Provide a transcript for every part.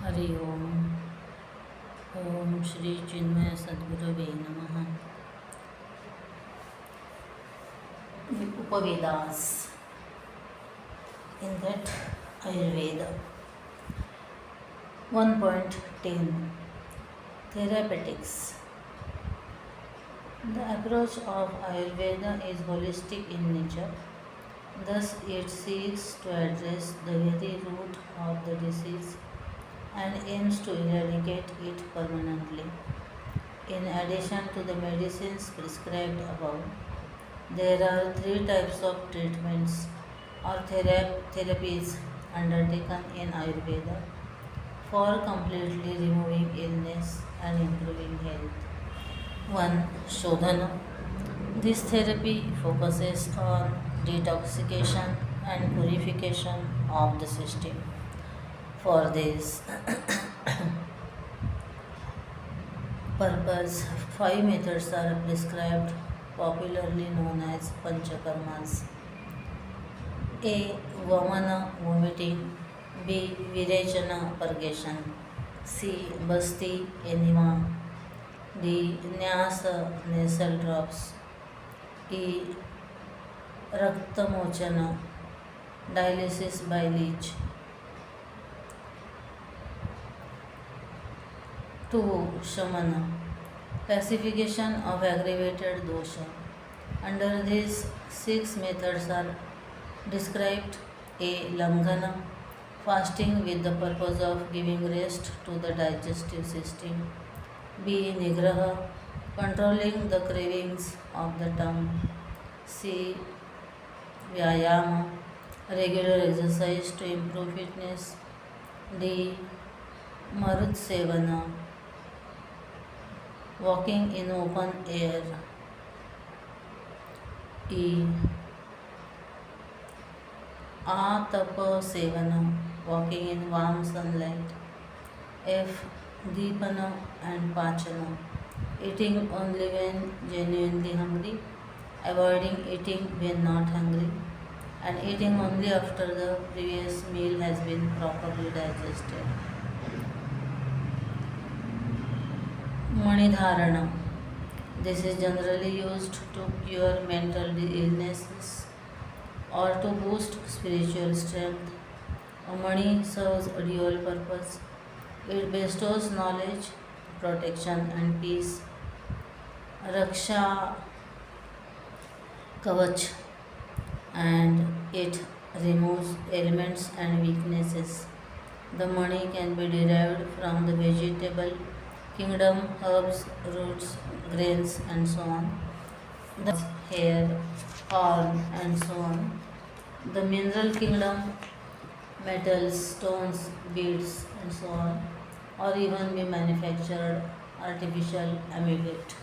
हरि ओम। ओम श्री चिन्मय सद्गुरवे नमः। The Upavedas, in that Ayurveda 1.10 Therapeutics. The approach of Ayurveda is holistic in nature, thus it seeks to address the very root of the disease and aims to eradicate it permanently. In addition to the medicines prescribed above, there are three types of treatments or therapies undertaken in Ayurveda for completely removing illness and improving health. 1. Shodhana. This therapy focuses on detoxification and purification of the system. For this purpose, 5 methods are prescribed, popularly known as Panchakarmas. A. Vamana, vomiting. B. Virechana, purgation. C. Basti, enema. D. Nyasa, nasal drops. E. Raktamochana, dialysis by leech. 2. Shamana, pacification of aggravated dosha. Under these 6 methods are described: A. Lamghana, fasting with the purpose of giving rest to the digestive system. B. Nigraha, controlling the cravings of the tongue. C. Vyayama, regular exercise to improve fitness. D. Marut Sevana, walking in open air. E. Atapa Sevana, walking in warm sunlight. F. Deepana and Pachana, eating only when genuinely hungry, avoiding eating when not hungry, and eating only after the previous meal has been properly digested. Manidharana. This is generally used to cure mental illnesses or to boost spiritual strength. A mani serves a dual purpose. It bestows knowledge, protection, and peace. Raksha Kavach, and it removes ailments and weaknesses. The mani can be derived from the vegetable kingdom, herbs, roots, grains, and so on. The hair, horn, and so on. The mineral kingdom, metals, stones, beads, and so on, or even be manufactured artificial amulet.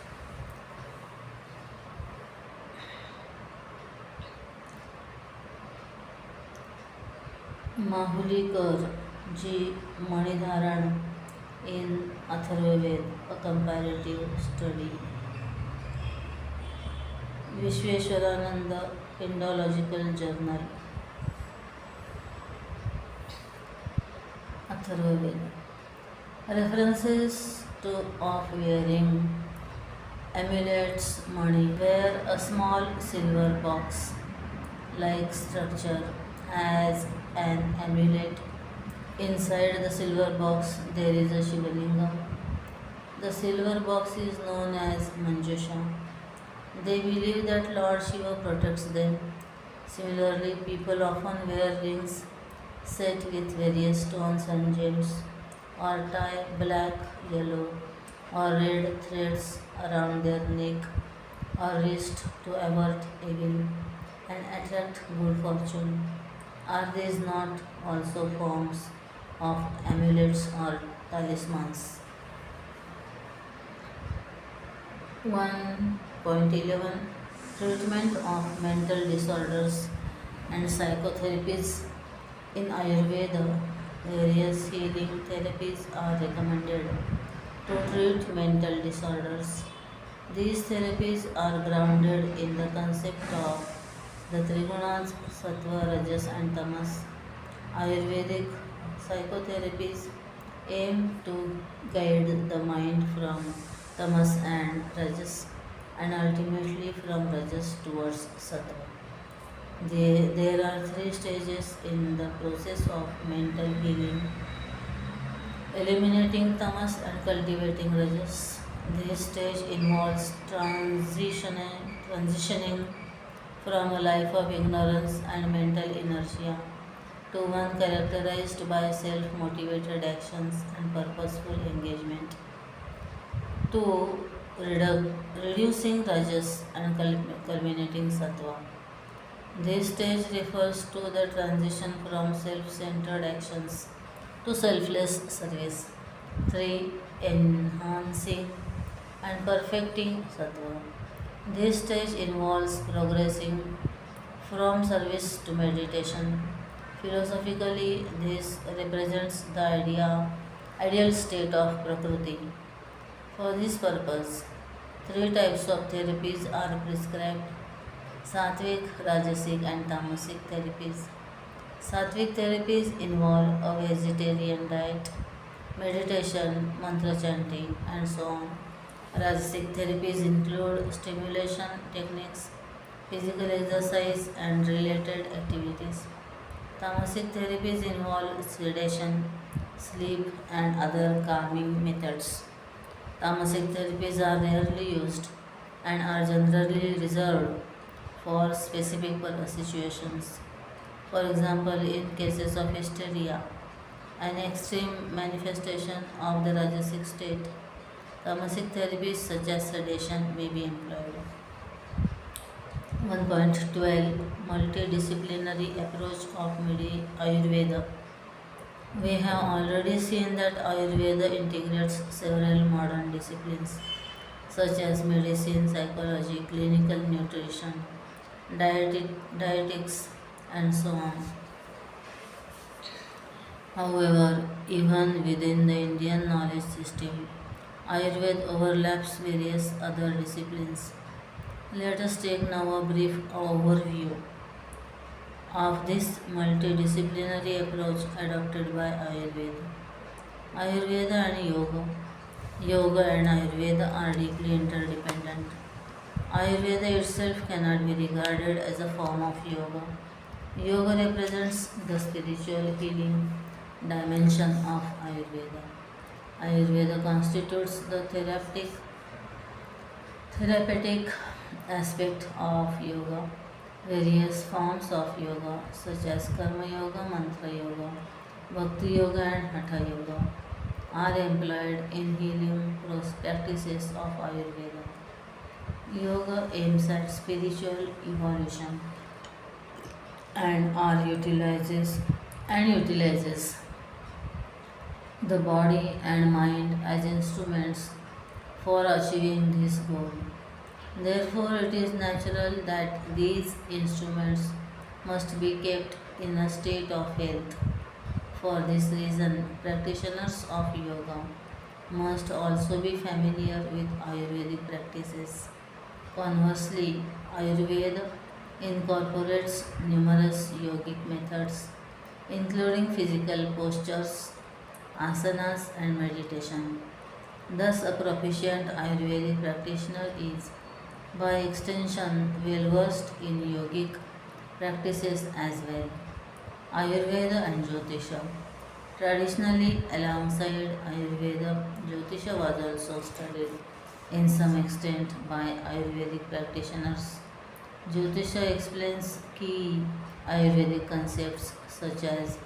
Mahulikar G. Manidharan in Atharvaved, a comparative study. Vishweshwarananda Indological Journal. Atharvaved. References to of wearing amulets, money. Wear a small silver box like structure has an amulet. Inside the silver box there is a Shivalingam. The silver box is known as Manjusha. They believe that Lord Shiva protects them. Similarly, people often wear rings set with various stones and gems, or tie black, yellow, or red threads around their neck or wrist to avert evil and attract good fortune. Are these not also forms of amulets or talismans? 1.11 Treatment of mental disorders and psychotherapies. In Ayurveda, various healing therapies are recommended to treat mental disorders. These therapies are grounded in the concept of the Trigunas, Sattva, Rajas, and Tamas. Ayurvedic psychotherapies aim to guide the mind from tamas and rajas and ultimately from rajas towards sattva. There are three stages in the process of mental healing: eliminating tamas and cultivating rajas. This stage involves transitioning from a life of ignorance and mental inertia to one characterized by self motivated actions and purposeful engagement, to reducing rajas and culminating sattva. This stage refers to the transition from self centered actions to selfless service. 3. Enhancing and perfecting sattva. This stage involves progressing from service to meditation. Philosophically, this represents the ideal state of Prakriti. For this purpose, three types of therapies are prescribed: Sattvic, Rajasic, and Tamasic therapies. Sattvic therapies involve a vegetarian diet, meditation, mantra chanting, and so on. Rajasic therapies include stimulation techniques, physical exercise, and related activities. Tamasic therapies involve sedation, sleep, and other calming methods. Tamasic therapies are rarely used and are generally reserved for specific situations. For example, in cases of hysteria, an extreme manifestation of the Rajasic state, tamasic therapies such as sedation may be employed. 1.12 Multidisciplinary approach of Ayurveda. We have already seen that Ayurveda integrates several modern disciplines such as medicine, psychology, clinical nutrition, dietetics, and so on. However, even within the Indian knowledge system, Ayurveda overlaps various other disciplines. Let us take now a brief overview of this multidisciplinary approach adopted by Ayurveda. Ayurveda and Yoga. Yoga and Ayurveda are deeply interdependent. Ayurveda itself cannot be regarded as a form of yoga. Yoga represents the spiritual healing dimension of Ayurveda. Ayurveda constitutes the therapeutic aspect of yoga. Various forms of yoga, such as Karma Yoga, Mantra Yoga, Bhakti Yoga, and Hatha Yoga, are employed in healing practices of Ayurveda. Yoga aims at spiritual evolution and utilizes the body and mind as instruments for achieving this goal. Therefore, it is natural that these instruments must be kept in a state of health. For this reason, practitioners of yoga must also be familiar with Ayurvedic practices. Conversely, Ayurveda incorporates numerous yogic methods, including physical postures, asanas, and meditation. Thus, a proficient Ayurvedic practitioner is, by extension, well versed in yogic practices as well. Ayurveda and Jyotisha. Traditionally, alongside Ayurveda, Jyotisha was also studied in some extent by Ayurvedic practitioners. Jyotisha explains key Ayurvedic concepts such as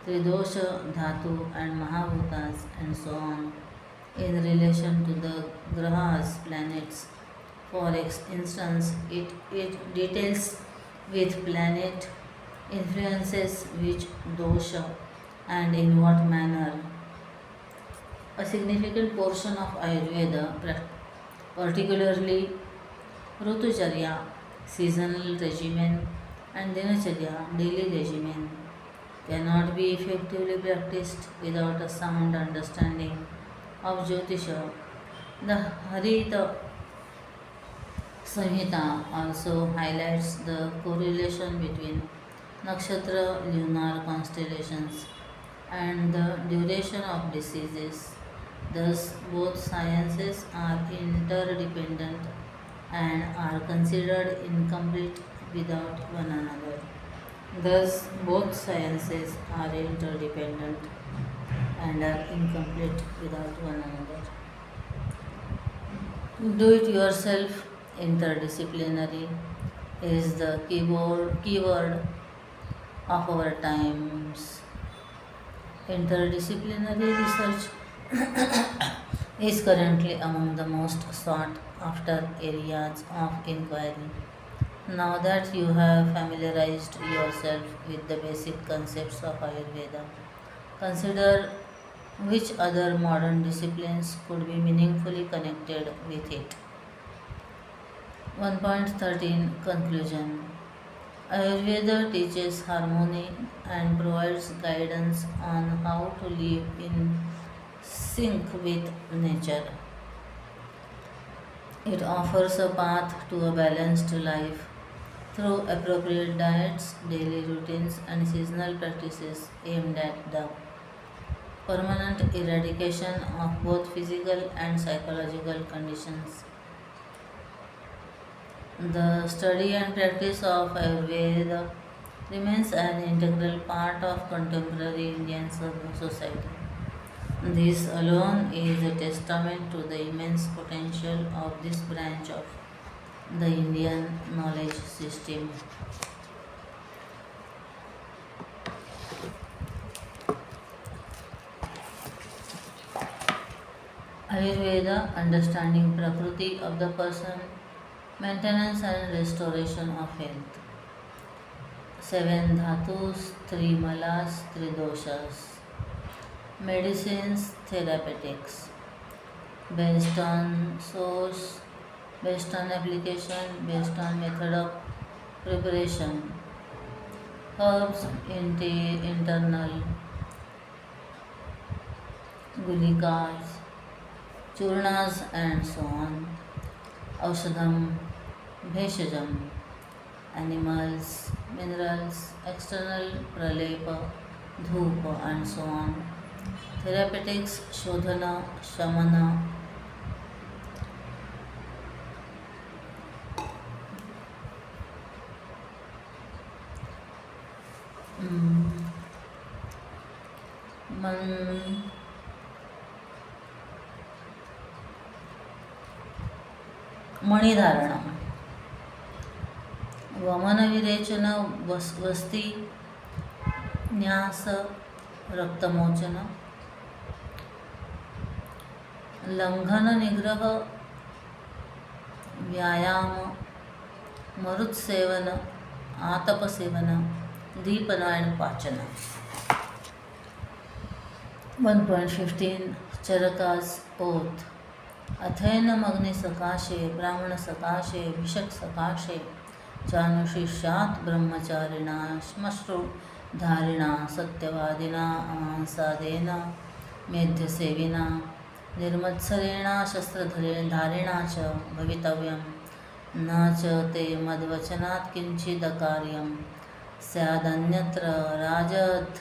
Tridosha, Dhatu, and Mahabhutas, and so on, in relation to the grahas, planets. For instance, it details with planet influences which dosha and in what manner. A significant portion of Ayurveda, particularly Rutucharya, seasonal regimen, and Dinacharya, daily regimen, cannot be effectively practiced without a sound understanding of Jyotisha. The Harita Samhita also highlights the correlation between nakshatra lunar constellations and the duration of diseases. Thus, both sciences are interdependent and are considered incomplete without one another. Thus, both sciences are interdependent and are incomplete without one another. Do it yourself interdisciplinary is the keyword of our times. Interdisciplinary research is currently among the most sought after areas of inquiry. Now that you have familiarized yourself with the basic concepts of Ayurveda, consider which other modern disciplines could be meaningfully connected with it. 1.13 Conclusion. Ayurveda teaches harmony and provides guidance on how to live in sync with nature. It offers a path to a balanced life through appropriate diets, daily routines, and seasonal practices aimed at the permanent eradication of both physical and psychological conditions. The study and practice of Ayurveda remains an integral part of contemporary Indian society. This alone is a testament to the immense potential of this branch of the Indian knowledge system. Ayurveda, understanding Prakriti of the person, maintenance and restoration of health. 7 dhatus, 3 malas, 3 doshas. Medicines, therapeutics. Based on source, based on application, based on method of preparation. Herbs, internal, gulikas, churnas and so on. Aushadham, bheshajam. Animals, minerals, external pralepa, dhupa and so on. Therapeutics, shodhana, shamana, man, मणिधारणा, वमनविरेचन, वस्ती, न्यास, रक्तमोचन, लंघन निग्रह, व्यायाम, मरुत्सेवन, आतपसेवन, दीपन and pachana. 1.15 चरका's oath. अथैनमग्नि सकाशे ब्राह्मण सकाशे भिषक सकाशे चानुशिष्यात् ब्रह्मचारिणा श्मश्रु धारिणा सत्यवादिना अमांसादेन मेध्यसेविना निर्मत्सरेण शस्त्रधारिणा च भवितव्यं न च ते मद्वचनात् किञ्चिदकार्यं स्यादन्यत्र राजत्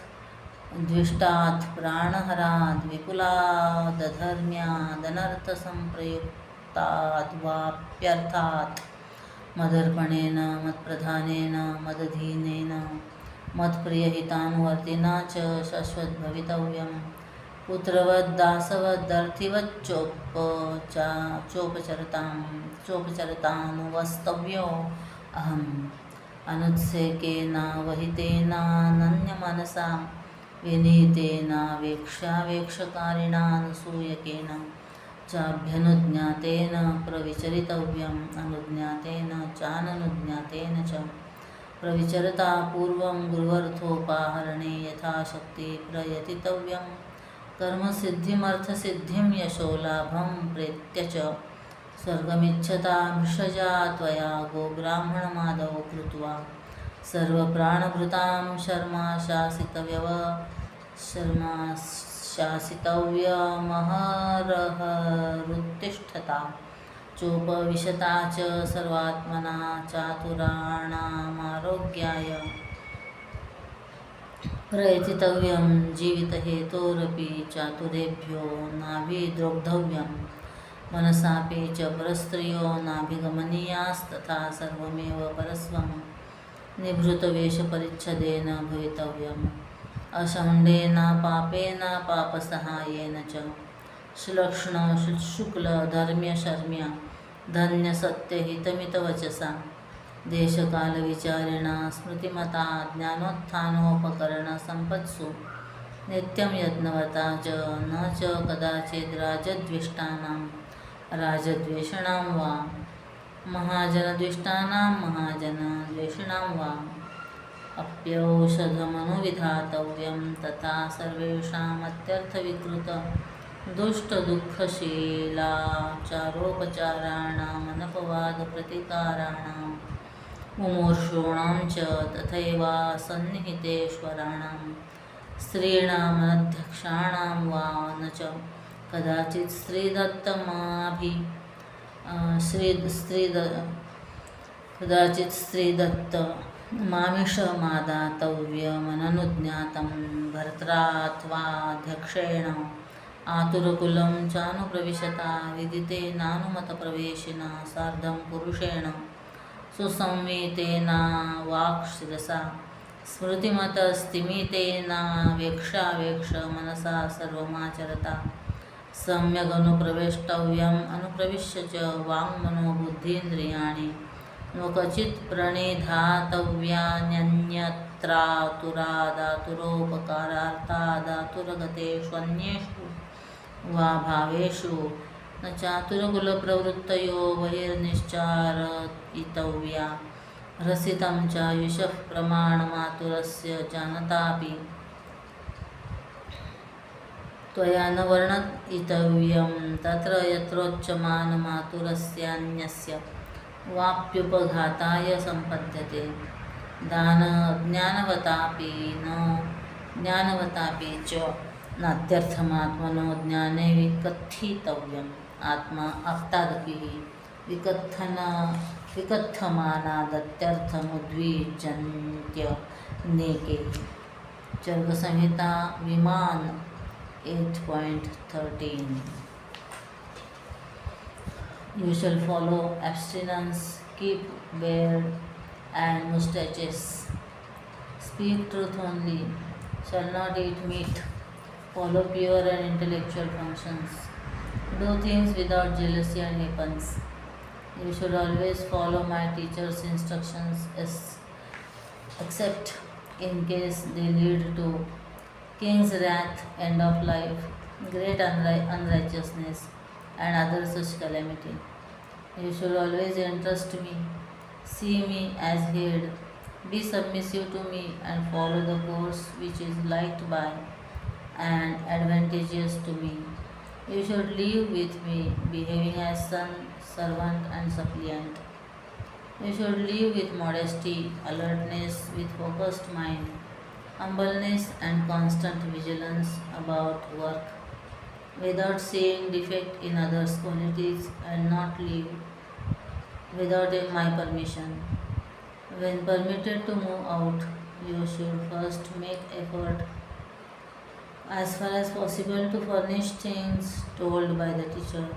द्विष्टात् प्राणहराद् विपुलादधर्म्यादनर्थसंप्रयुक्ताद् वाप्यर्थात् मदर्पणेन मत्प्रधानेन मदधीनेन मत्प्रियहितानुवर्तिना च शश्वद्भवितव्यं पुत्रवद् चोपचरतानुवस्तव्यो अहम् अनुत्सेकेनावहितेनानन्यमनसा विनीतेनावेक्षावेक्षकारिणानुसूयकेन चाभ्यनुज्ञातेन प्रविचरितव्यम् अनुज्ञातेन चाननुज्ञातेन च प्रविचरता पूर्वं गुरुवर्थोपाहरणे यथाशक्ति प्रयतितव्यं कर्मसिद्धिमर्थसिद्धिं यशोलाभं प्रेत्य च स्वर्गमिच्छता भिषजा त्वया गोब्राह्मणमादौ कृत्वा सर्वप्राणभृतां शर्माशासितव्यमहरहरुत्तिष्ठता चोपविशता च सर्वात्मना चातुराणामारोग्याय प्रयतितव्यं जीवितहेतोरपि चातुरेभ्यो नाभिद्रोग्धव्यं मनसापि च परस्त्रियो नाभिगमनीयास्तथा सर्वमेव परस्वं निभृतवेषपरिच्छदेन भवितव्यम् अषण्डेन पापेन पापसहायेन च श्लक्ष्ण शुक्लधर्म्यशर्म्य धन्यसत्यहितमितवचसा देशकालविचारिणा स्मृतिमता ज्ञानोत्थानोपकरणसम्पत्सु नित्यं यत्नवता च न च कदाचिद् राजद्वेषिणां वा महाजनद्विष्टानां महाजनद्वेषिणां वा अप्यौषधमनुविधातव्यं तथा सर्वेषामत्यर्थविकृत दुष्टदुःखशीलाचारोपचाराणामनपवादप्रतिकाराणां मुमूर्षूणां च तथैवासन्निहितेश्वराणां स्त्रीणामनध्यक्षाणां वा न च कदाचित् स्त्रीदत्त मामिषमादातव्यमननुज्ञातं भर्त्रात्वाध्यक्षेण आतुरकुलं चानुप्रविशता विदितेनानुमतप्रवेशिना सार्धं पुरुषेण सुसंवितेना वाक्शिरसा स्मृतिमतस्तिमितेनावेक्षावेक्ष मनसा सर्वमाचरता सम्यगनुप्रवेष्टव्यम् अनुप्रविश्य च वाङ्मनोबुद्धीन्द्रियाणि नो क्वचित् प्रणिधातव्यान्यत्रातुरादातुरोपकारार्थादातुरगतेष्वन्येषु वा भावेषु न चातुरकुलप्रवृत्तयो बहिर्निश्चारयितव्या रसितं चायुषः प्रमाणमातुरस्य जानतापि त्वया न वर्णयितव्यं तत्र यत्रोच्यमानमातुरस्यान्यस्य वाप्युपघाताय सम्पद्यते दानज्ञानवतापि न ज्ञानवतापि च नात्यर्थमात्मनो ज्ञाने विकथितव्यम् आत्मा आप्तादपि विकथमानादत्यर्थमुद्विजन्त्यनेके चर्गसंहिता विमान 8.13. You shall follow abstinence, keep beard and mustaches, speak truth only, shall not eat meat, follow pure and intellectual functions, do things without jealousy and weapons. You should always follow my teacher's instructions except in case they lead to king's wrath, end of life, great unrighteousness, and other such calamity. You should always entrust me, see me as head, be submissive to me, and follow the course which is liked by and advantageous to me. You should live with me, behaving as son, servant, and suppliant. You should live with modesty, alertness, with focused mind, humbleness, and constant vigilance about work, without seeing defect in others' qualities, and not leave without my permission. When permitted to move out, you should first make effort as far as possible to furnish things told by the teacher.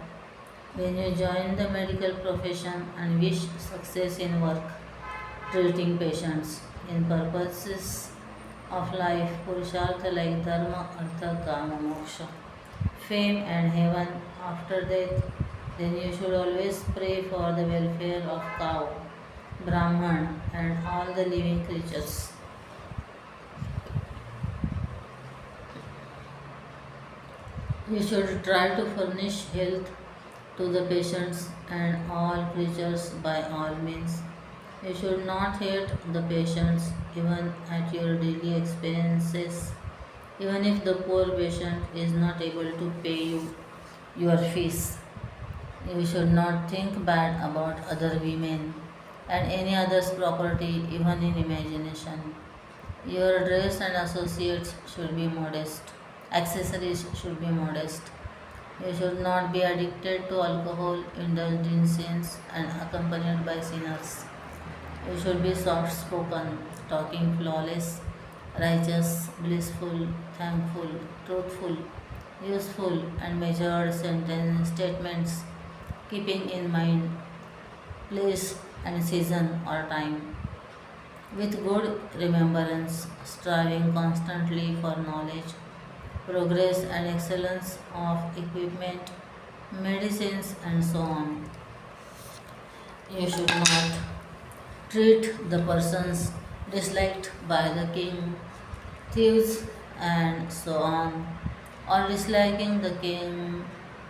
When you join the medical profession and wish success in work, treating patients, in purposes of life, purushartha like dharma, artha, kama, moksha, fame and heaven after death, then you should always pray for the welfare of cow, Brahman, and all the living creatures. You should try to furnish health to the patients and all creatures by all means. You should not hate the patients even at your daily expenses, even if the poor patient is not able to pay you your fees. You should not think bad about other women and any other's property, even in imagination. Your dress and associates should be modest. Accessories should be modest. You should not be addicted to alcohol, indulged in sins, and accompanied by sinners. You should be soft spoken, talking flawless, righteous, blissful, thankful, truthful, useful, and measured sentence statements, keeping in mind place and season or time. With good remembrance, striving constantly for knowledge, progress, and excellence of equipment, medicines, and so on. You should not treat the persons disliked by the king, thieves, and so on, or disliking the king,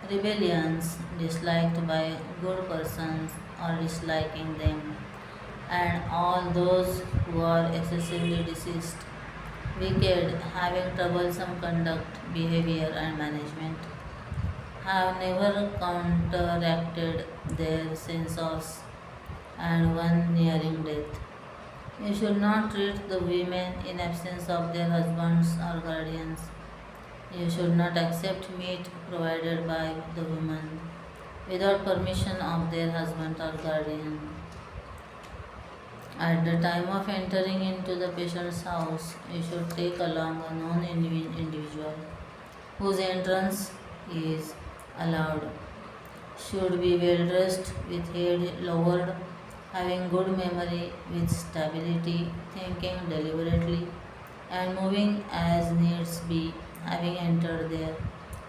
rebellions, disliked by good persons, or disliking them, and all those who are excessively deceased, wicked, having troublesome conduct, behavior, and management, have never counteracted their censors, and one nearing death. You should not treat the women in absence of their husbands or guardians. You should not accept meat provided by the women without permission of their husband or guardian. At the time of entering into the patient's house, you should take along a known individual whose entrance is allowed. Should be well dressed with head lowered, having good memory with stability, thinking deliberately, and moving as needs be, having entered there.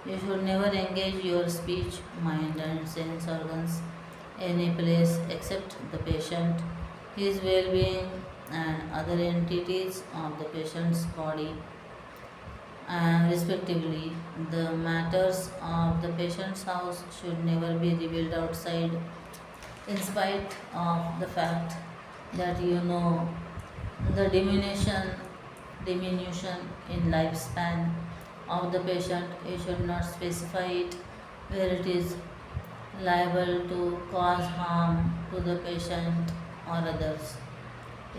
You should never engage your speech, mind, and sense organs any place except the patient, his well being, and other entities of the patient's body, and respectively. The matters of the patient's house should never be revealed outside, in spite of the fact that you know the diminution in lifespan of the patient. You should not specify it where it is liable to cause harm to the patient or others.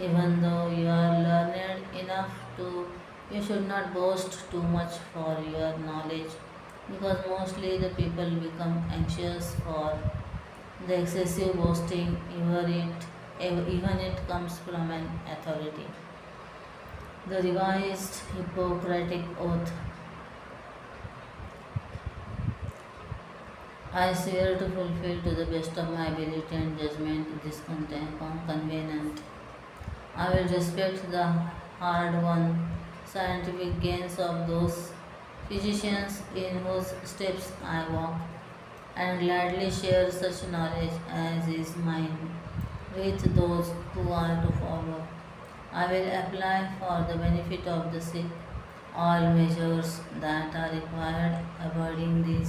Even though you are learned enough to, you should not boast too much for your knowledge, because mostly the people become anxious for the excessive boasting, even it comes from an authority. The revised Hippocratic Oath. I swear to fulfill to the best of my ability and judgment this covenant. I will respect the hard-won scientific gains of those physicians in whose steps I walk, and gladly share such knowledge as is mine with those who are to follow. I will apply for the benefit of the sick all measures that are required, avoiding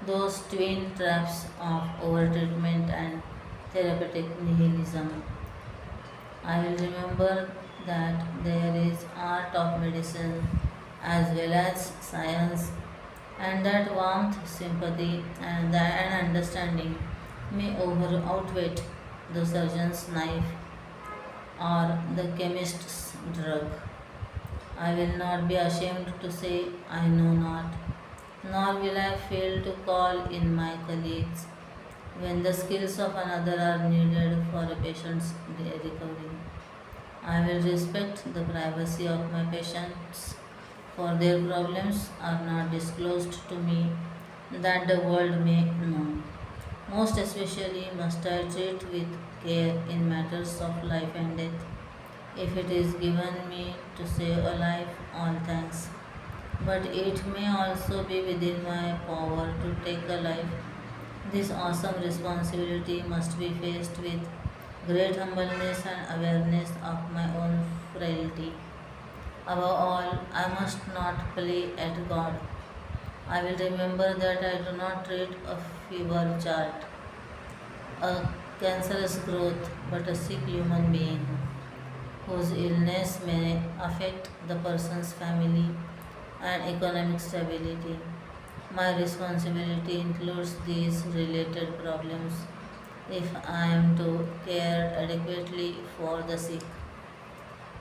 those twin traps of overtreatment and therapeutic nihilism. I will remember that there is art of medicine as well as science, and that warmth, sympathy, and understanding may outweigh the surgeon's knife or the chemist's drug. I will not be ashamed to say I know not, nor will I fail to call in my colleagues when the skills of another are needed for a patient's recovery. I will respect the privacy of my patients, for their problems are not disclosed to me that the world may know. Most especially must I treat with care in matters of life and death. If it is given me to save a life, all thanks. But it may also be within my power to take a life. This awesome responsibility must be faced with great humbleness and awareness of my own frailty. Above all, I must not play at God. I will remember that I do not treat a fever chart, a cancerous growth, but a sick human being whose illness may affect the person's family and economic stability. My responsibility includes these related problems if I am to care adequately for the sick.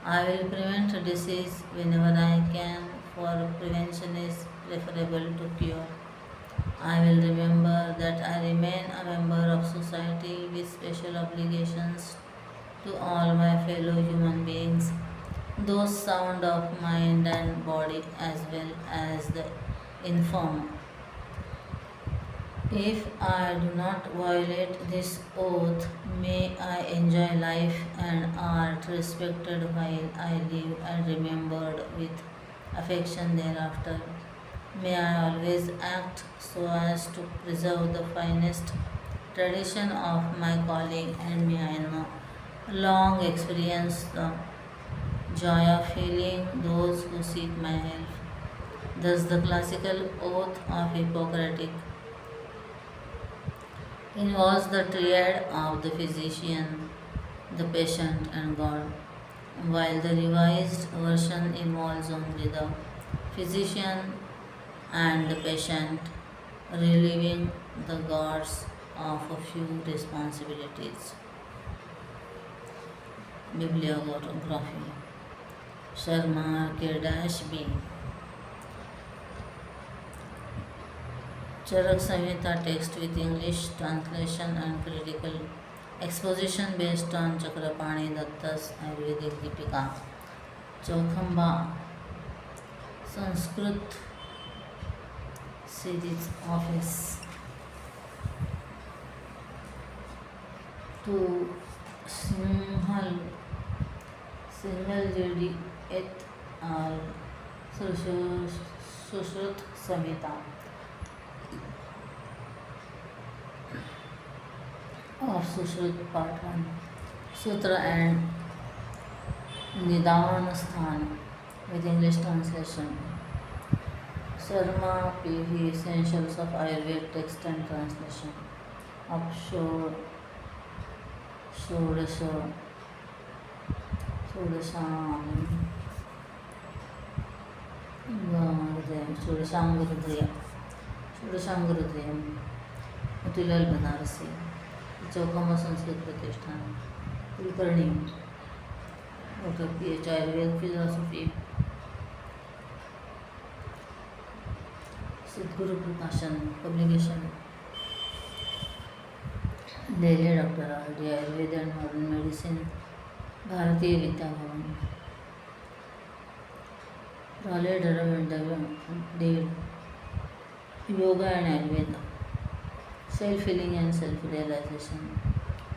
I will prevent disease whenever I can, for prevention is preferable to cure. I will remember that I remain a member of society with special obligations to all my fellow human beings, those sound of mind and body as well as the infirm. If I do not violate this oath, may I enjoy life and art respected while I live and remembered with affection thereafter. May I always act so as to preserve the finest tradition of my calling, and may I long experience the joy of healing those who seek my help. Thus, the classical oath of Hippocratic involves the triad of the physician, the patient, and God, while the revised version involves only the physician and the patient, relieving the gods of a few responsibilities. Bibliography Sharma K-B Charak Samhita text with English translation and critical exposition based on Chakrapani Datta's Ayurvedic Deepika. Chaukhamba Sanskrit series office to Singhal JD et al. Sushruta Samhita of Sushruta Part 1 Sutra and Nidavana Sthan with English translation. Sharma P.V. Essentials of Ayurveda Text and Translation of Shodasha Shodashangurudraya Motilal Banarasi चौखमा Sanskrit प्रतिष्ठान Kulkarni doctor PH Ayurveda philosophy सदगुरु प्रकाशन publication Delhi doctor RD Ayurveda and modern medicine Bharatiya Vidya Bhavan Raleigh Durham and David Yoga and Ayurveda Self-healing and self-realization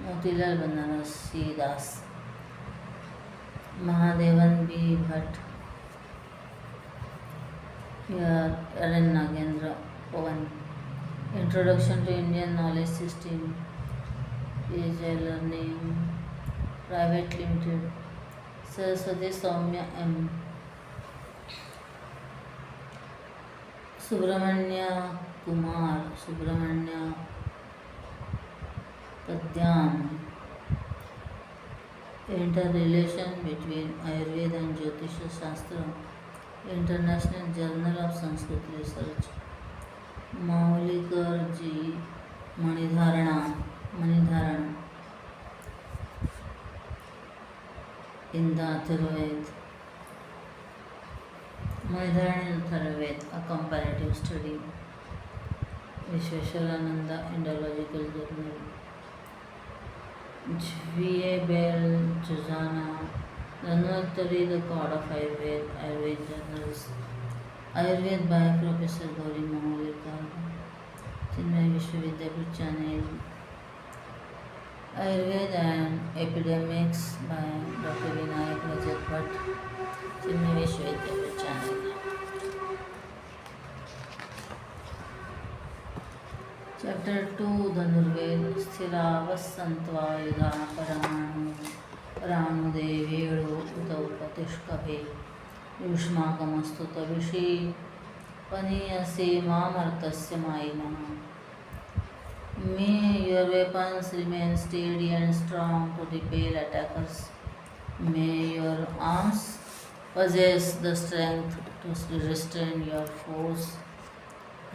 Motilal Banarasi Das Mahadevan B. Bhatt here Aaron Nagendra Pawan Introduction to Indian Knowledge System PHI Learning Private Limited Saraswati Soumya M. Subramanya Kumar Subramanya Padyan Interrelation between Ayurveda and Jyotisha Shastra International Journal of Sanskrit Research Maulikar G. Manidharana in the Atharvaved Manidharana in Atharvaved, a comparative study Vishweswarananda Indological Journal V.A. Bell Juzana Ranvatari, the God of Ayurveda Journals Ayurveda by Professor Gauri Mahalikar Chinmaya Vishwavidyapit Channel Ayurveda and Epidemics by Dr. Vinayak Rajat Bhatt Chinmaya Vishwavidyapit Channel Chapter 2 Dhanurved Sthiravassantva Paranudevedo Utapatishkabe Yushmakamastu Tavishi Paniyase Mamartasya Maina. May your weapons remain steady and strong to repel attackers. May your arms possess the strength to restrain your foes.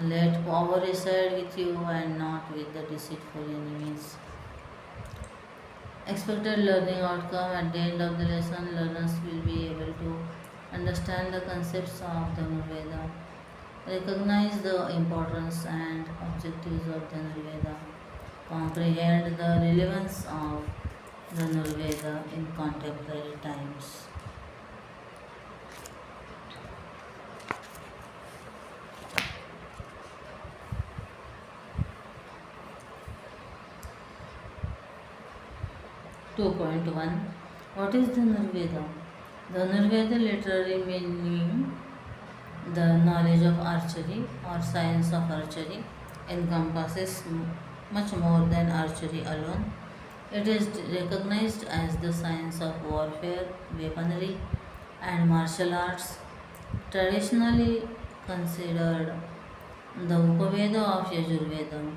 Let power reside with you and not with the deceitful enemies. Expected learning outcome at the end of the lesson, learners will be able to understand the concepts of Dhanurveda, recognize the importance and objectives of Dhanurveda, comprehend the relevance of Dhanurveda in contemporary times. 2.1. What is the Nurveda? The Nurveda literary meaning the knowledge of archery or science of archery encompasses much more than archery alone. It is recognized as the science of warfare, weaponry, and martial arts, traditionally considered the Upaveda of Yajurveda.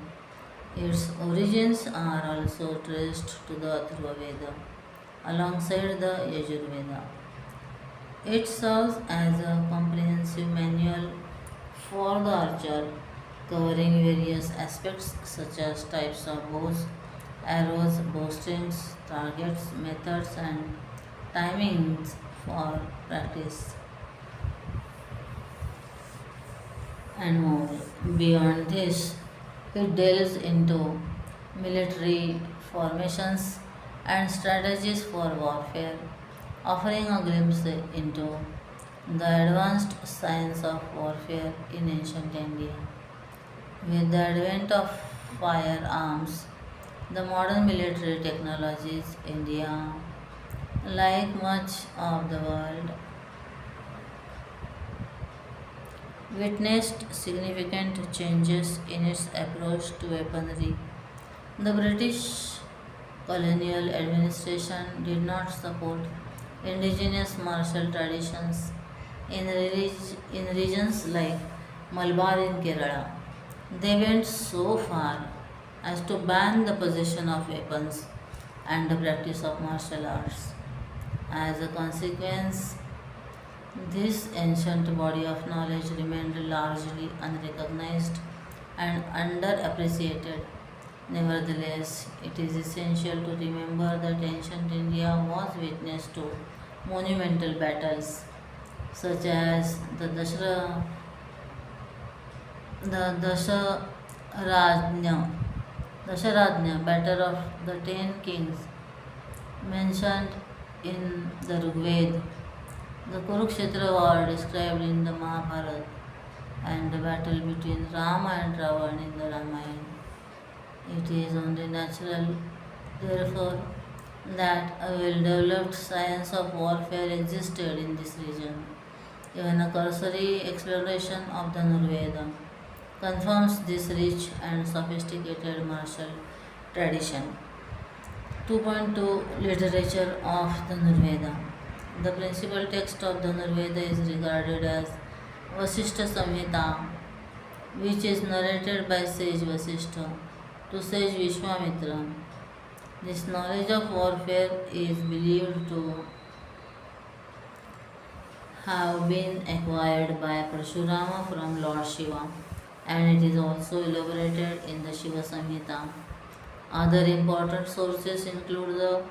Its origins are also traced to the Atharvaveda alongside the Yajurveda. It serves as a comprehensive manual for the archer, covering various aspects such as types of bows, arrows, bowstrings, targets, methods, and timings for practice, and more. Beyond this, it delves into military formations and strategies for warfare, offering a glimpse into the advanced science of warfare in ancient India. With the advent of firearms, the modern military technologies, India, like much of the world, witnessed significant changes in its approach to weaponry. The British colonial administration did not support indigenous martial traditions in regions like Malabar in Kerala. They went so far as to ban the possession of weapons and the practice of martial arts. As a consequence, this ancient body of knowledge remained largely unrecognized and underappreciated. Nevertheless, it is essential to remember that ancient India was witness to monumental battles such as the Dasharajnya Battle of the Ten Kings mentioned in the Rigveda, the Kurukshetra war described in the Mahabharata, and the battle between Rama and Ravan in the Ramayana. It is only natural, therefore, that a well developed science of warfare existed in this region. Even a cursory exploration of the Nurveda confirms this rich and sophisticated martial tradition. 2.2. Literature of the Nurveda. The principal text of the Nurveda is regarded as Vasishtha Samhita, which is narrated by sage Vasishtha to sage Vishwamitra. This knowledge of warfare is believed to have been acquired by Parshurama from Lord Shiva, and it is also elaborated in the Shiva Samhita. Other important sources include the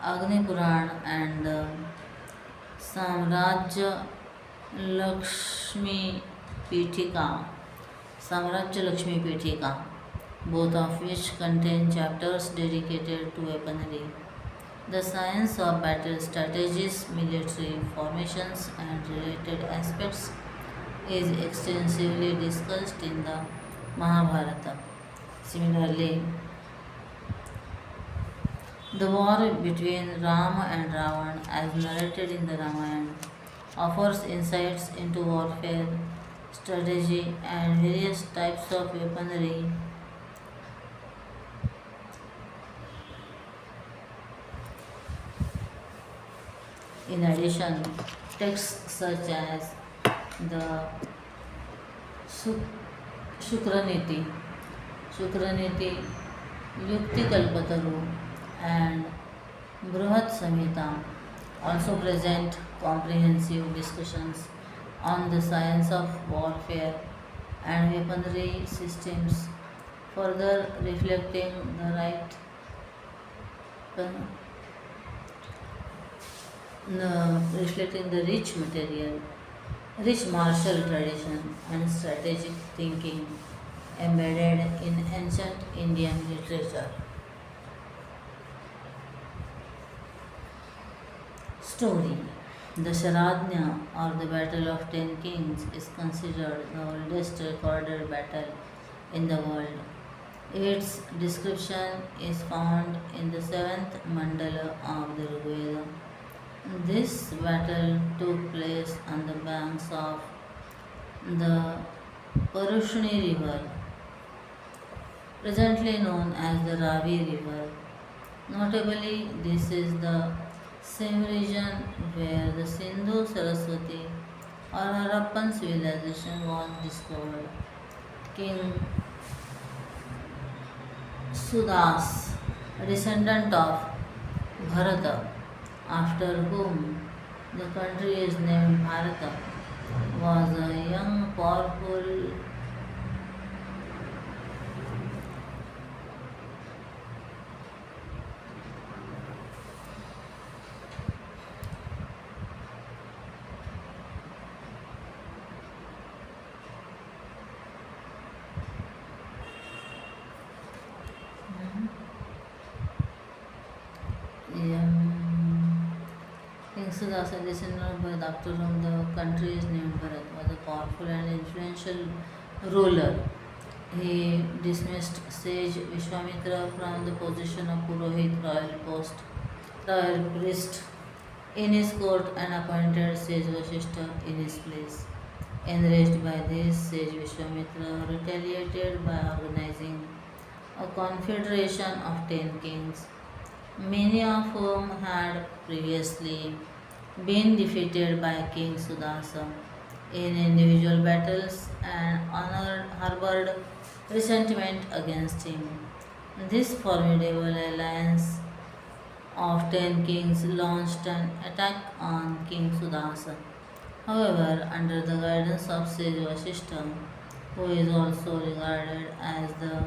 Agni Puran and the Samrajya Lakshmi Pitika, both of which contain chapters dedicated to weaponry, the science of battle strategies, military formations, and related aspects is extensively discussed in the Mahabharata. Similarly, the war between Rama and Ravan, as narrated in the Ramayana, offers insights into warfare, strategy, and various types of weaponry. In addition, texts such as the Shukraniti, Shukraniti, Yukti Kalpataru, and Bruhat Samhita also present comprehensive discussions on the science of warfare and weaponry systems, further reflecting the rich martial tradition and strategic thinking embedded in ancient Indian literature. Story. The Sharadnya, or the Battle of Ten Kings, is considered the oldest recorded battle in the world. Its description is found in the seventh mandala of the Rigveda. This battle took place on the banks of the Parushni River, presently known as the Ravi River. Notably, this is the same region where the Sindhu Saraswati or Harappan civilization was discovered. King Sudas, a descendant of Bharata, after whom the country is named Bharata, was a young, powerful. um, King Sudas, a descendant of Bharat, after whom the country is named Bharat, was a powerful and influential ruler. He dismissed sage Vishwamitra from the position of Purohit royal priest in his court and appointed sage Vashishta in his place. Enraged by this, sage Vishwamitra retaliated by organizing a confederation of 10 kings, many of whom had previously been defeated by King Sudasa in individual battles and harbored resentment against him. This formidable alliance of 10 kings launched an attack on King Sudasa. However, under the guidance of sage Vasishta, who is also regarded as the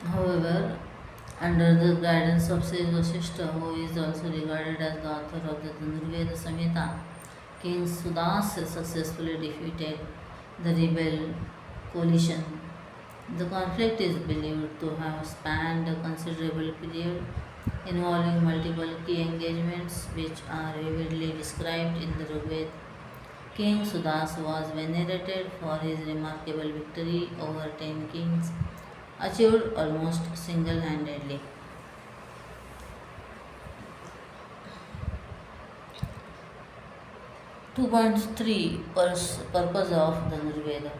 However, under the guidance of sage Vasishta, who is also regarded as the author of the Dhanurveda Samhita, King Sudas successfully defeated the rebel coalition. The conflict is believed to have spanned a considerable period, involving multiple key engagements which are vividly described in the Rigveda. King Sudas was venerated for his remarkable victory over 10 kings, achieved almost single handedly. 2.3 Purpose of the Nirveda.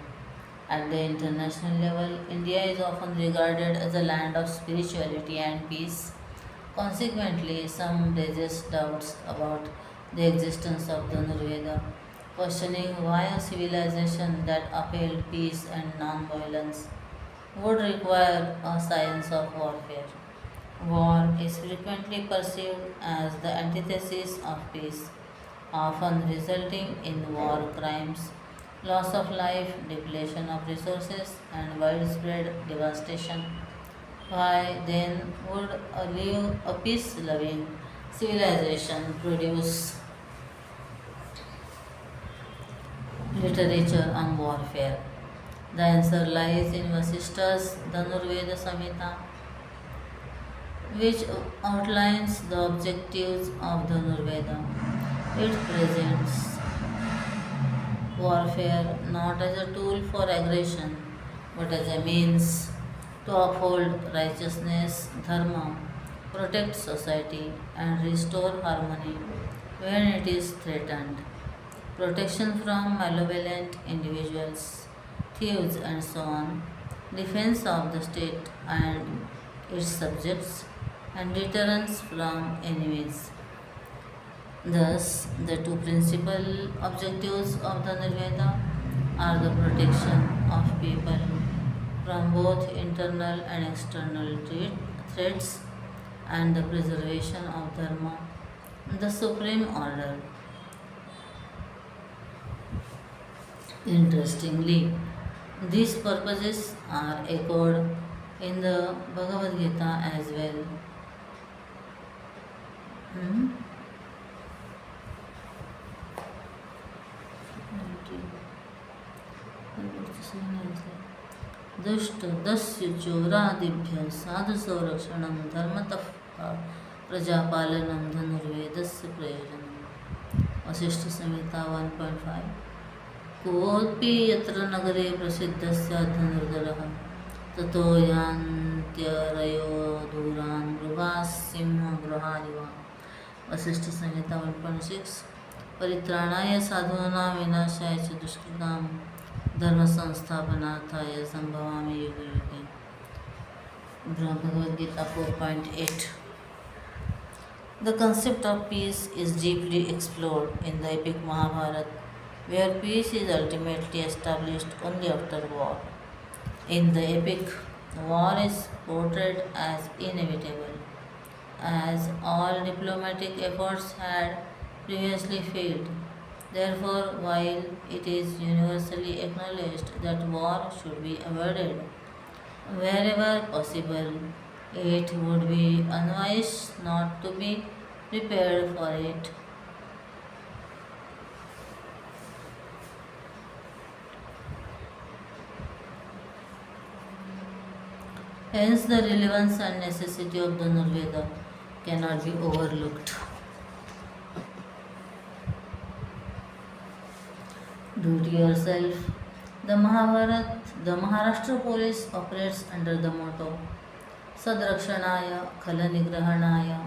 At the international level, India is often regarded as a land of spirituality and peace. Consequently, some raises doubts about the existence of the Nirveda, questioning why a civilization that upheld peace and non-violence would require a science of warfare. War is frequently perceived as the antithesis of peace, often resulting in war crimes, loss of life, depletion of resources, and widespread devastation. Why then would a peace loving civilization produce literature on warfare? The answer lies in Vasishta's Dhanurveda Samhita, which outlines the objectives of Dhanurveda. It presents warfare not as a tool for aggression but as a means to uphold righteousness, dharma, protect society, and restore harmony when it is threatened. Protection from malevolent individuals, thieves, and so on, defense of the state and its subjects, and deterrence from enemies. Thus, the two principal objectives of the Nirveda are the protection of people from both internal and external threats and the preservation of Dharma, the supreme order. Interestingly, these purposes are echoed in the Bhagavad Gita as well. Hmm? दुष्ट दस्य चोरादिभ्य साधु संरक्षणं धर्मतः प्रजापालनं धनुर्वेदस्य प्रयोजनम् वसिष्ठ संहिता 1.5 कोऽपि यत्र नगरे प्रसिद्धस्य धनुर्धरः ततो यान्त्यरयो दूरान् मृगाः सिंहगृहाणि वा वसिष्ठ संहिता 1.6 परित्राणाय साधूनां विनाशाय च दुष्कृतां धर्म संस्थापनार्थाय संभवामि युगे युगे Bhagavad Gita 4.8 The concept of peace is deeply explored in the epic Mahabharata, where peace is ultimately established only after war. In the epic, war is portrayed as inevitable, as all diplomatic efforts had previously failed. Therefore, while it is universally acknowledged that war should be avoided wherever possible, it would be unwise not to be prepared for it. Hence, the relevance and necessity of the Nurveda cannot be overlooked. Do it yourself. The Maharashtra police operates under the motto Sadrakshanaaya Khalanigrahanaya,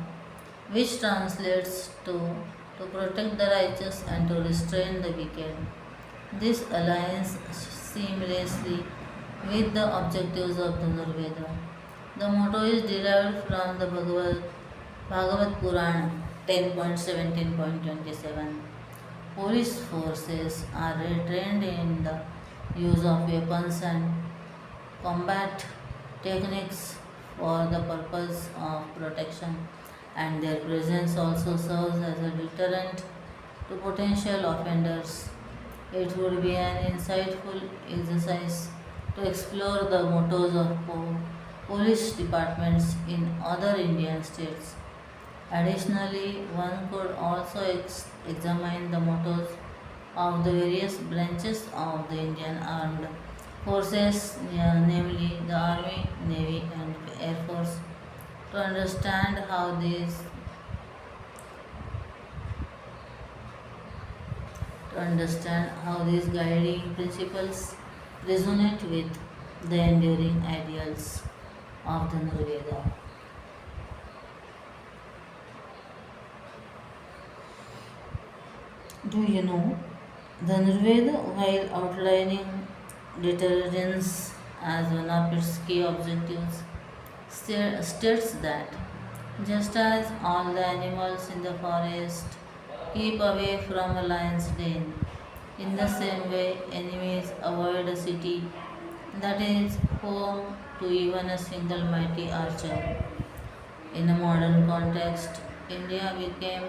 which translates to protect the righteous and to restrain the wicked. This aligns seamlessly with the objectives of the Nurveda. The motto is derived from the Bhagavad Purana 10.17.27. Police forces are trained in the use of weapons and combat techniques for the purpose of protection, and their presence also serves as a deterrent to potential offenders. It would be an insightful exercise to explore the mottos of police departments in other Indian states. Additionally, one could also examine the mottos of the various branches of the Indian armed forces, namely the Army, Navy, and Air Force, to understand how these guiding principles resonate with the enduring ideals of the Nurveda. Do you know the Nurveda, while outlining deterrence as one of its key objectives, states that just as all the animals in the forest keep away from a lion's den, in the same way enemies avoid a city that is home to even a single mighty archer. In a modern context, India became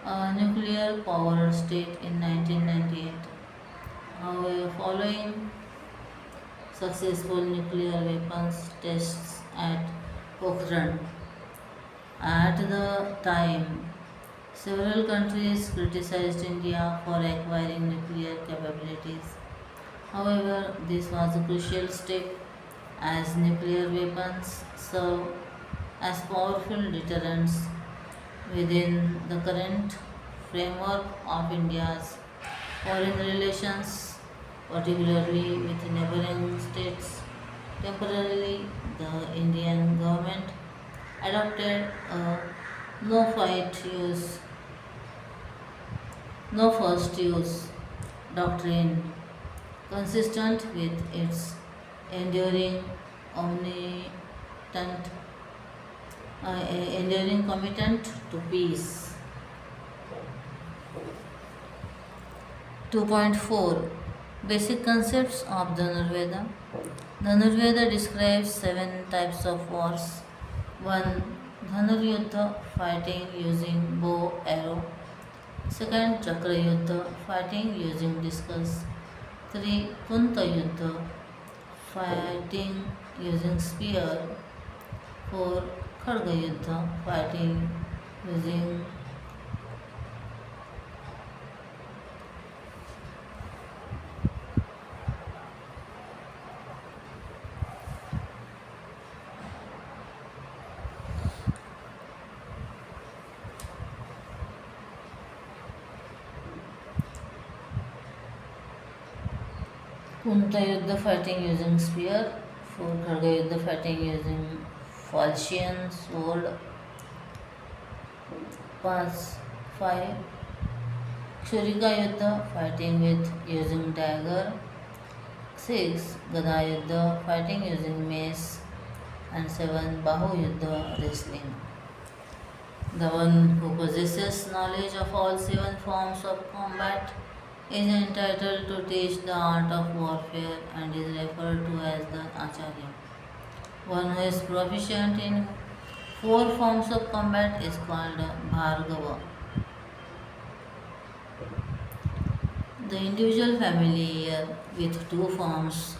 a nuclear powered state in 1998. However, following successful nuclear weapons tests at Pokhran, at the time, several countries criticized India for acquiring nuclear capabilities. However, this was a crucial step as nuclear weapons serve as powerful deterrents within the current framework of India's foreign relations, particularly with neighboring states. Temporarily, the Indian government adopted a no fight use, no first use doctrine consistent with its enduring omnipotent enduring commitment to peace. 2.4 Basic concepts of the Nurveda. The Nurveda describes 7 types of wars. 1. Dhanuryuddha, fighting using bow, arrow. 2nd. Chakra Yuddha, fighting using discus. 3. Kunta Yuddha, fighting using spear. 4. Khadga Yuddha, fighting using Kunta Yuddha fighting using spear. 4. Kharga Yuddha fighting using falchion sword. 5. 5. Kshurika Yuddha fighting with using dagger. 6. Gada Yuddha fighting using mace. And 7. Bahu Yuddha wrestling. The one who possesses knowledge of all 7 forms of combat is entitled to teach the art of warfare and is referred to as the Acharya. One who is proficient in 4 forms of combat is called Bhargava. The individual familiar with 2 forms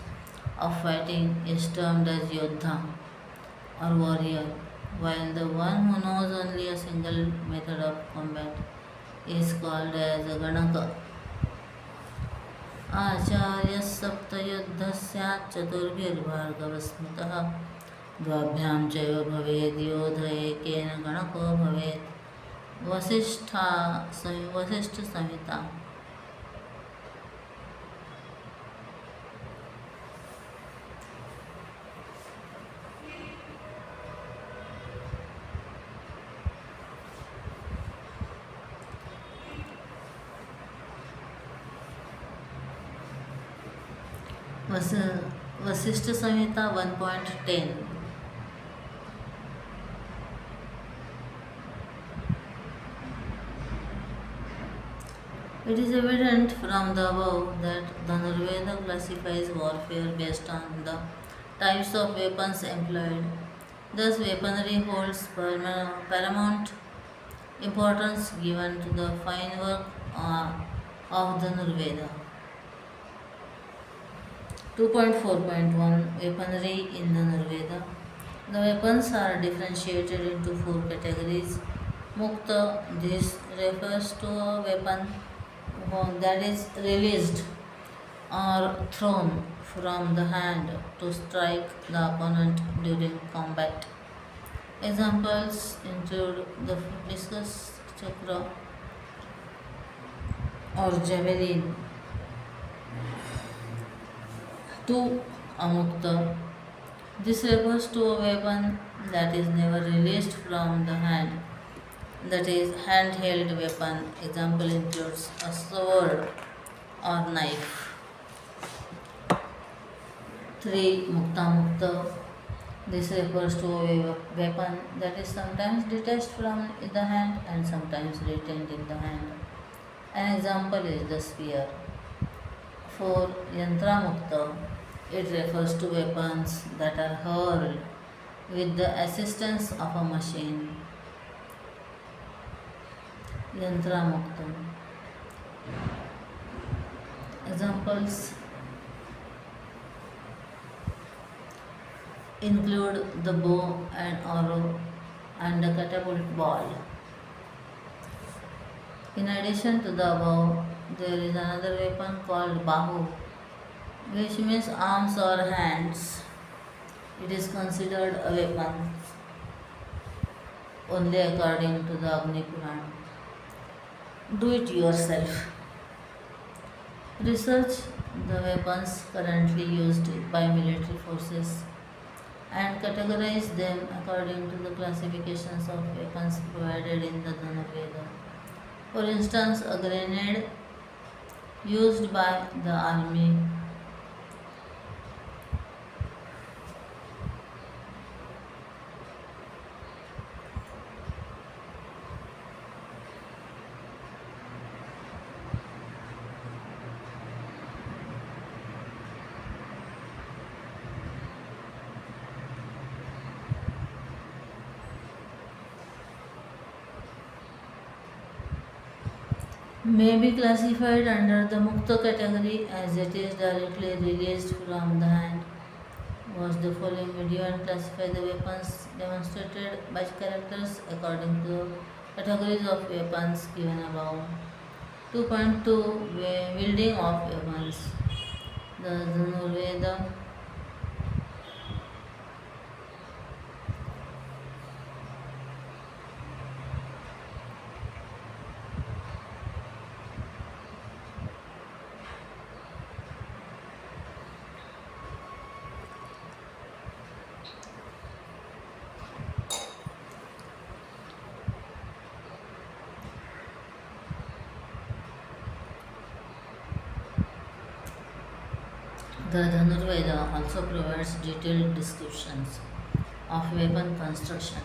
of fighting is termed as Yodha or warrior, while the one who knows only a single method of combat is called as a Ganaka. आचार्य सप्तयुद्धस्यात् चतुर्भिर्भार्गवस्मृतः द्वाभ्यां चैव भवेद् योध एकेन गणको भवेत् वसिष्ठ संहिता वशिष्ठ संहिता 1.10. It is evident from the above that the Nurveda classifies warfare based on the types of weapons employed. Thus, weaponry holds paramount importance given to the fine work of the Nurveda. 2.4.1 Weaponry in the Nurveda. The weapons are differentiated into 4 categories. Mukta, this refers to a weapon that is released or thrown from the hand to strike the opponent during combat. Examples include the discus, chakra, or javelin. 2. Amukta. This refers to a weapon that is never released from the hand, that is, handheld weapon. Example includes a sword or knife. 3. Mukta Mukta. This refers to a weapon that is sometimes detached from the hand and sometimes retained in the hand. An example is the spear. 4. Yantra Mukta. It refers to weapons that are hurled with the assistance of a machine. Yantra Mukta. Examples include the bow and arrow and the catapult ball. In addition to the above, there is another weapon called Bahu, which means arms or hands. It is considered a weapon only according to the Agni Purana. Do it yourself. Research the weapons currently used by military forces and categorize them according to the classifications of weapons provided in the Dhanurveda. For instance, a grenade used by the army may be classified under the Mukta category as it is directly released from the hand. Watch the following video and classify the weapons demonstrated by characters according to categories of weapons given above. 2.2 Wielding of weapons. The Dhanurveda The Dhanurveda also provides detailed descriptions of weapon construction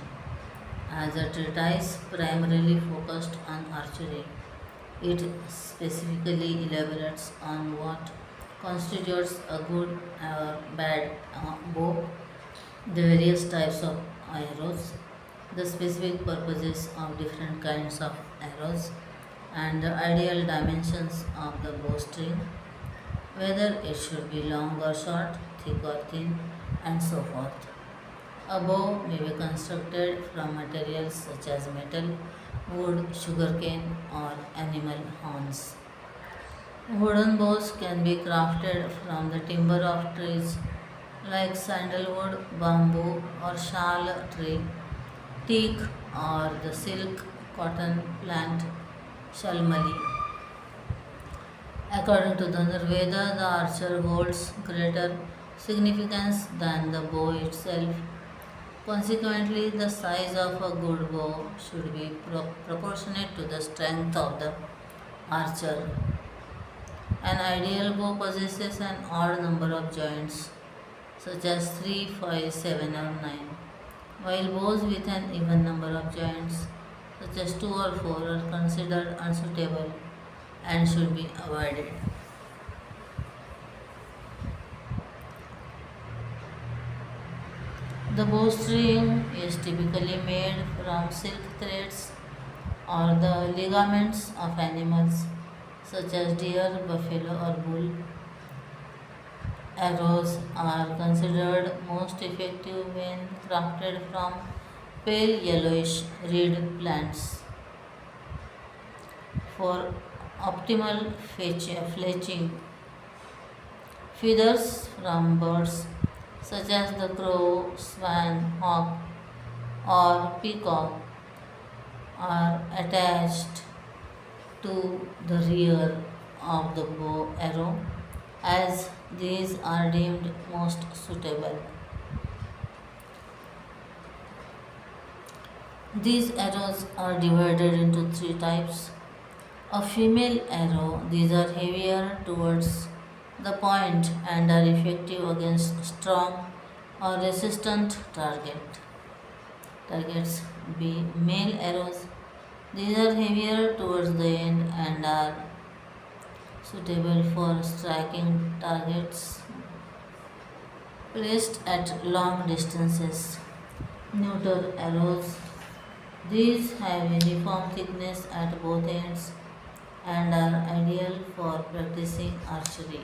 as a treatise primarily focused on archery. It specifically elaborates on what constitutes a good or bad bow, the various types of arrows, the specific purposes of different kinds of arrows, and the ideal dimensions of the bowstring, whether it should be long or short, thick or thin, and so forth. A bow may be constructed from materials such as metal, wood, sugarcane, or animal horns. Wooden bows can be crafted from the timber of trees like sandalwood, bamboo, or shal tree, teak, or the silk cotton plant shalmali. According to the Nirveda, the archer holds greater significance than the bow itself. Consequently, the size of a good bow should be proportionate to the strength of the archer. An ideal bow possesses an odd number of joints, such as 3, 5, 7, or 9, while bows with an even number of joints, such as 2 or 4, are considered unsuitable and should be avoided. The bowstring is typically made from silk threads or the ligaments of animals such as deer, buffalo, or bull. Arrows are considered most effective when crafted from pale yellowish reed plants for optimal fletching. Feathers from birds such as the crow, swan, hawk, or peacock are attached to the rear of the bow arrow as these are deemed most suitable. These arrows are divided into three types. A female arrow, these are heavier towards the point and are effective against strong or resistant targets. B. Male arrows, these are heavier towards the end and are suitable for striking targets placed at long distances. Neuter arrows, these have uniform thickness at both ends and are ideal for practicing archery.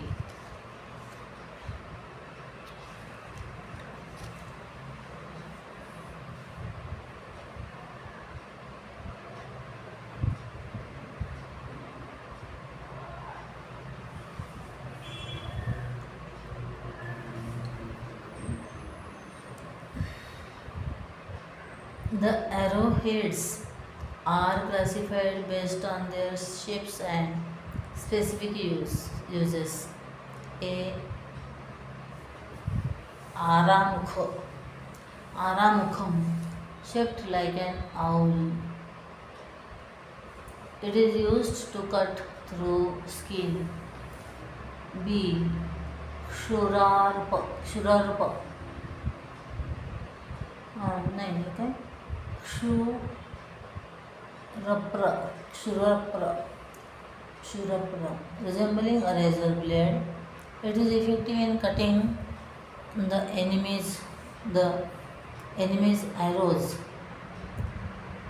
The arrowheads are classified based on their shapes and specific uses. A. Aramukh, Aramukham, shaped like an owl. It is used to cut through skin. B. Shurarpa, नहीं है क्या Shurapra, Shurapra, Shurapra, resembling a razor blade. It is effective in cutting the the enemy's arrows.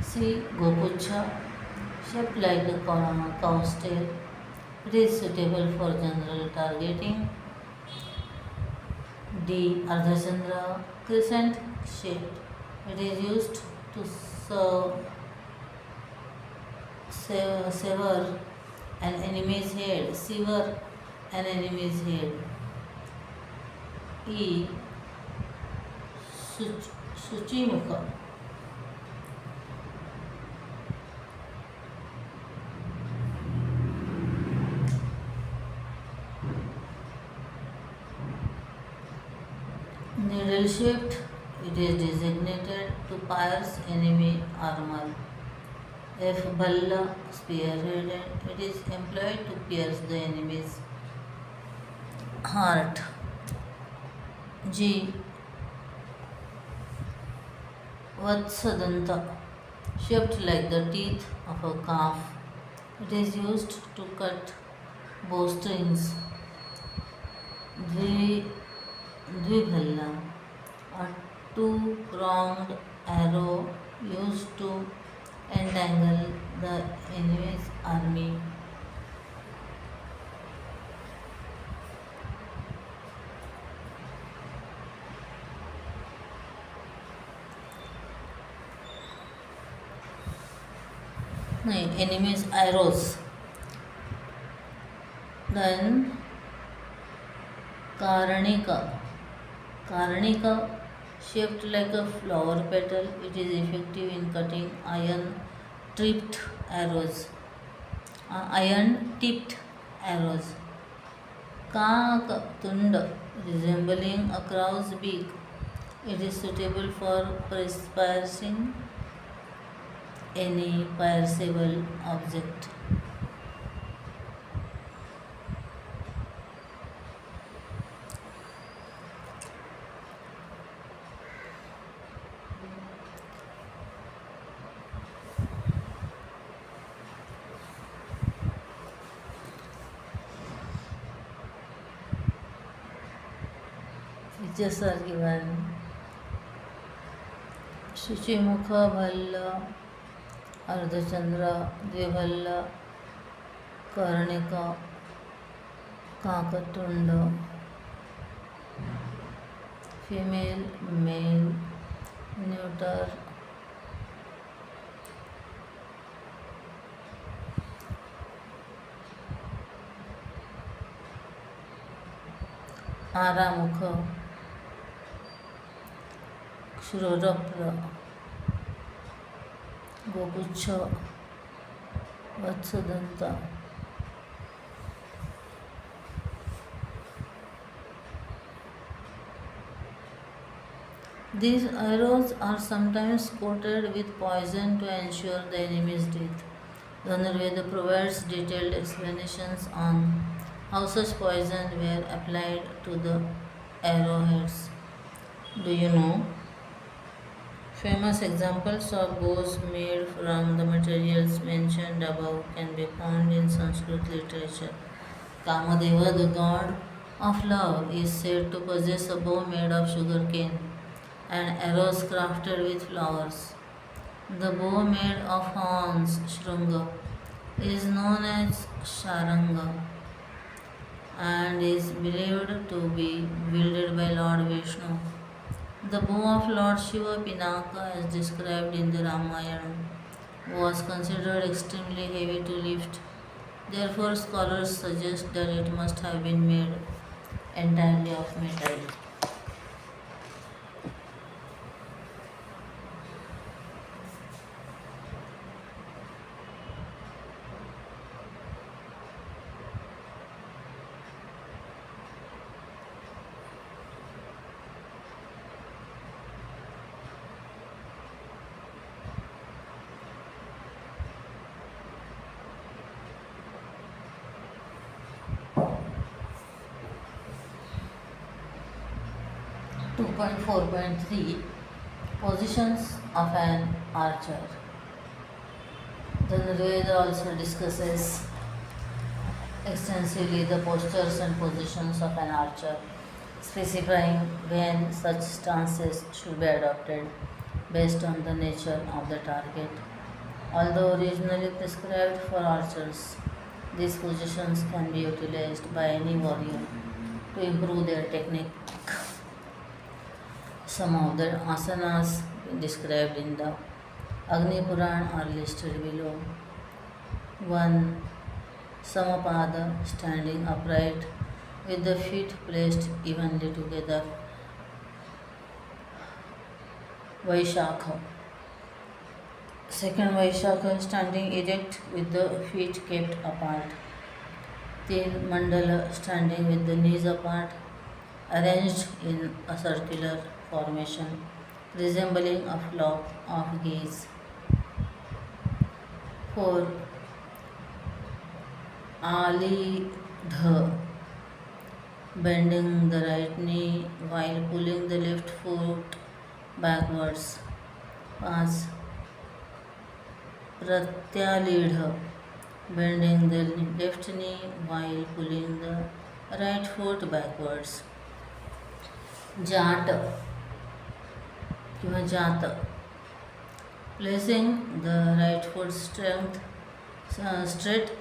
C. Gopucha, shaped like a cow's tail. It is suitable for general targeting. D. Ardhachandra, crescent shaped. It is used to sever an enemy's head. Sever an enemy's head. E. Suchimukha. Needle shaped, it is designated to pierce enemy armor. If Balla spearheaded, it is employed to pierce the enemy's heart. G. Vatsadanta, shaped like the teeth of a calf. It is used to cut bowstrings. Dvi, Dvibhalla, a two-pronged arrow used to entangle the enemy's army. No, enemy's arrows. Then Karnika. Karnika, shaped like a flower petal, it is effective in cutting tipped arrows. Iron tipped arrows. Kak Tunda, resembling a crow's beak. It is suitable for piercing any pierceable object. Features are given. शुचिमुख भल्ल अर्धचंद्र द्विभल्ल कर्णिक काकतुंड female male neuter आरामुख क्षुरप्र गोपुच्छ वत्सदंता. These arrows are sometimes coated with poison to ensure the enemy's death. Dhanurveda provides detailed explanations on how such poison were applied to the arrowheads. Do you know? Famous examples of bows made from the materials mentioned above can be found in Sanskrit literature. Kamadeva, the god of love, is said to possess a bow made of sugarcane and arrows crafted with flowers. The bow made of horns, Shrunga, is known as Sharanga and is believed to be wielded by Lord Vishnu. The bow of Lord Shiva Pinaka, as described in the Ramayana, was considered extremely heavy to lift. Therefore, scholars suggest that it must have been made entirely of metal. 2.4.3 Positions of an archer. The Veda also discusses extensively the postures and positions of an archer, specifying when such stances should be adopted based on the nature of the target. Although originally prescribed for archers, these positions can be utilized by any warrior to improve their technique. Some of the asanas described in the Agni Puran are listed below. 1. Samapada, standing upright with the feet placed evenly together. Vaishakha. Second Vaishakha, standing erect with the feet kept apart. Teen Mandala, standing with the knees apart, arranged in a circular formation, resembling a flock of geese. 4. Ali Dha, bending the right knee while pulling the left foot backwards. 5. Pratyalidha, bending the left knee while pulling the right foot backwards. Jat किंवा जात, placing the right foot straight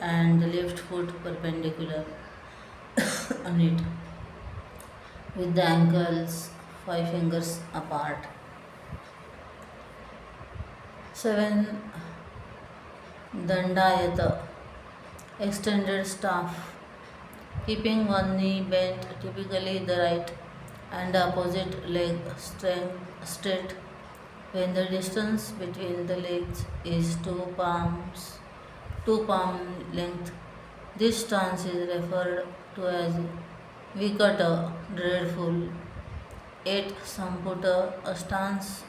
and the left foot perpendicular on it with the ankles 5 fingers apart. 7. Dandayata, extended staff, keeping one knee bent, typically the right, and the opposite leg straight when the distance between the legs is two palm length. This stance is referred to as Vikata, dreadful. 8. Samputa, a stance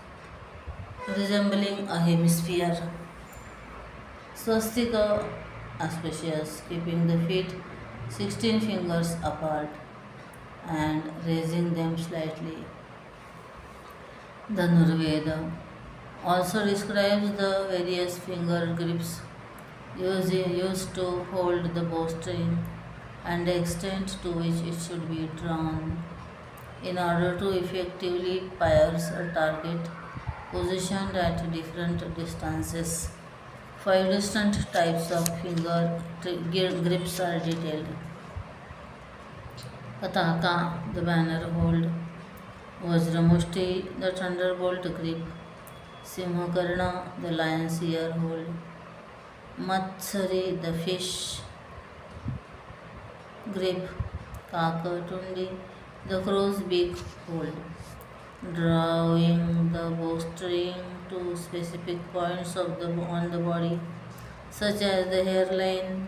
resembling a hemisphere. Swastika, auspicious, keeping the feet 16 fingers apart and raising them slightly. The Nurveda also describes the various finger grips used to hold the bowstring and the extent to which it should be drawn in order to effectively pierce a target positioned at different distances. 5 distinct types of finger grips are detailed. Pataka, the banner hold. Vajramushti, the thunderbolt grip. Simhakarna, the lion's ear hold. Matsari, the fish grip. Kakatundi, the crow's beak hold. Drawing the bowstring to specific points on the body, such as the hairline,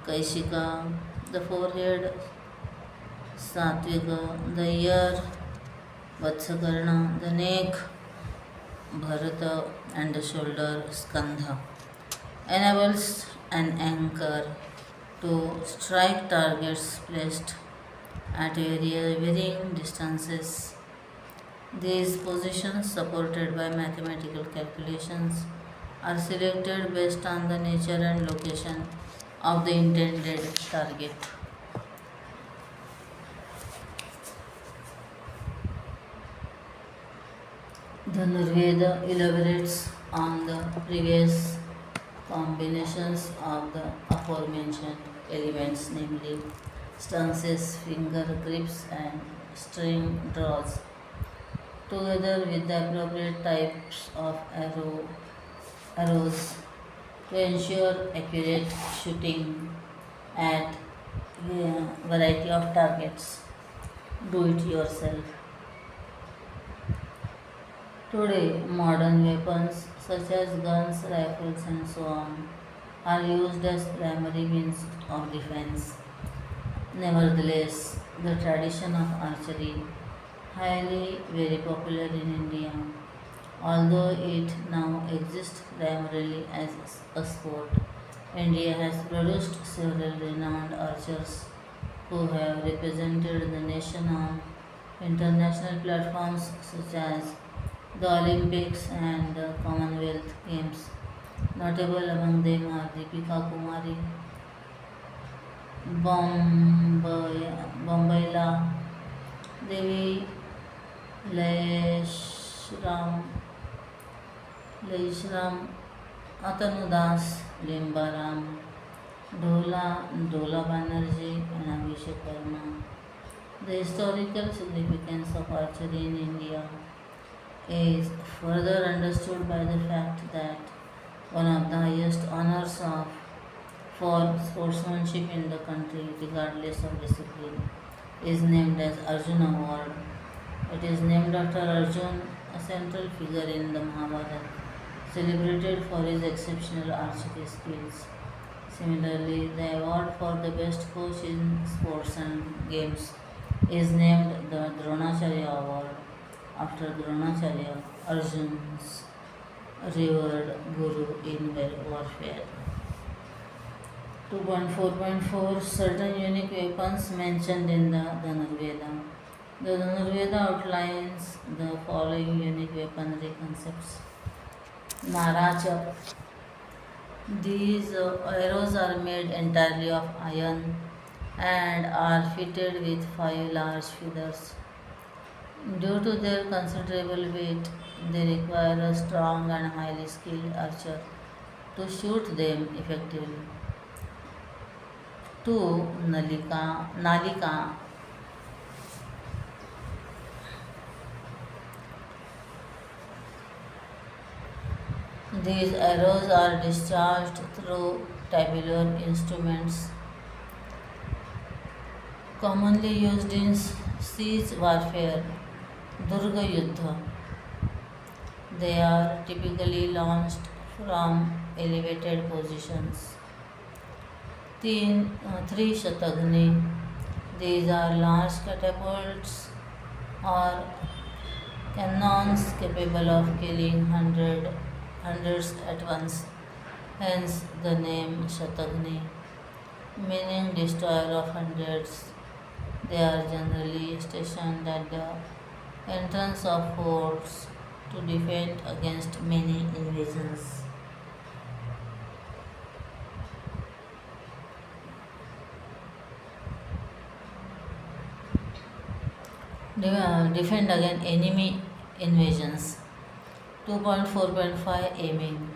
Kaishika, the forehead, Satvika, the ear, Vatsakarna, the neck, Bharata, and the shoulder, Skandha, enables an anchor to strike targets placed at varying distances. These positions, supported by mathematical calculations, are selected based on the nature and location of the intended target. The Nurveda elaborates on the previous combinations of the aforementioned elements, namely stances, finger grips, and string draws, together with the appropriate types of arrows to ensure accurate shooting at a variety of targets. Do it yourself. Today, modern weapons such as guns, rifles, and so on are used as primary means of defense. Nevertheless, the tradition of archery, highly very popular in India, although it now exists primarily as a sport. India has produced several renowned archers who have represented the nation on international platforms such as the Olympics and the Commonwealth Games. Notable among them are Deepika Kumari, Bombayla Devi, Leishram, Leishram, Atanudas, Limbaram, Dola Banerjee, and Abhishek Verma. The historical significance of archery in India is further understood by the fact that one of the highest honors for sportsmanship in the country, regardless of discipline, is named as Arjuna Award. It is named after Arjun, a central figure in the Mahabharata, celebrated for his exceptional archery skills. Similarly, the award for the best coach in sports and games is named the Dronacharya Award after Dronacharya, Arjun's revered guru in warfare. 2.4.4 Certain unique weapons mentioned in the Dhanurveda. The Dhanurveda outlines the following unique weaponry concepts. Naracha. These arrows are made entirely of iron and are fitted with five large feathers. Due to their considerable weight, they require a strong and highly skilled archer to shoot them effectively. 2. Nalika. These arrows are discharged through tabular instruments commonly used in siege warfare, Durga Yuddha. They are typically launched from elevated positions. 3. Shatagni. These are large catapults or cannons capable of killing hundreds at once, hence the name Shatagni, meaning destroyer of hundreds. They are generally stationed at the entrance of forts to defend against many invasions. Defend against enemy invasions. 2.4.5 Aiming.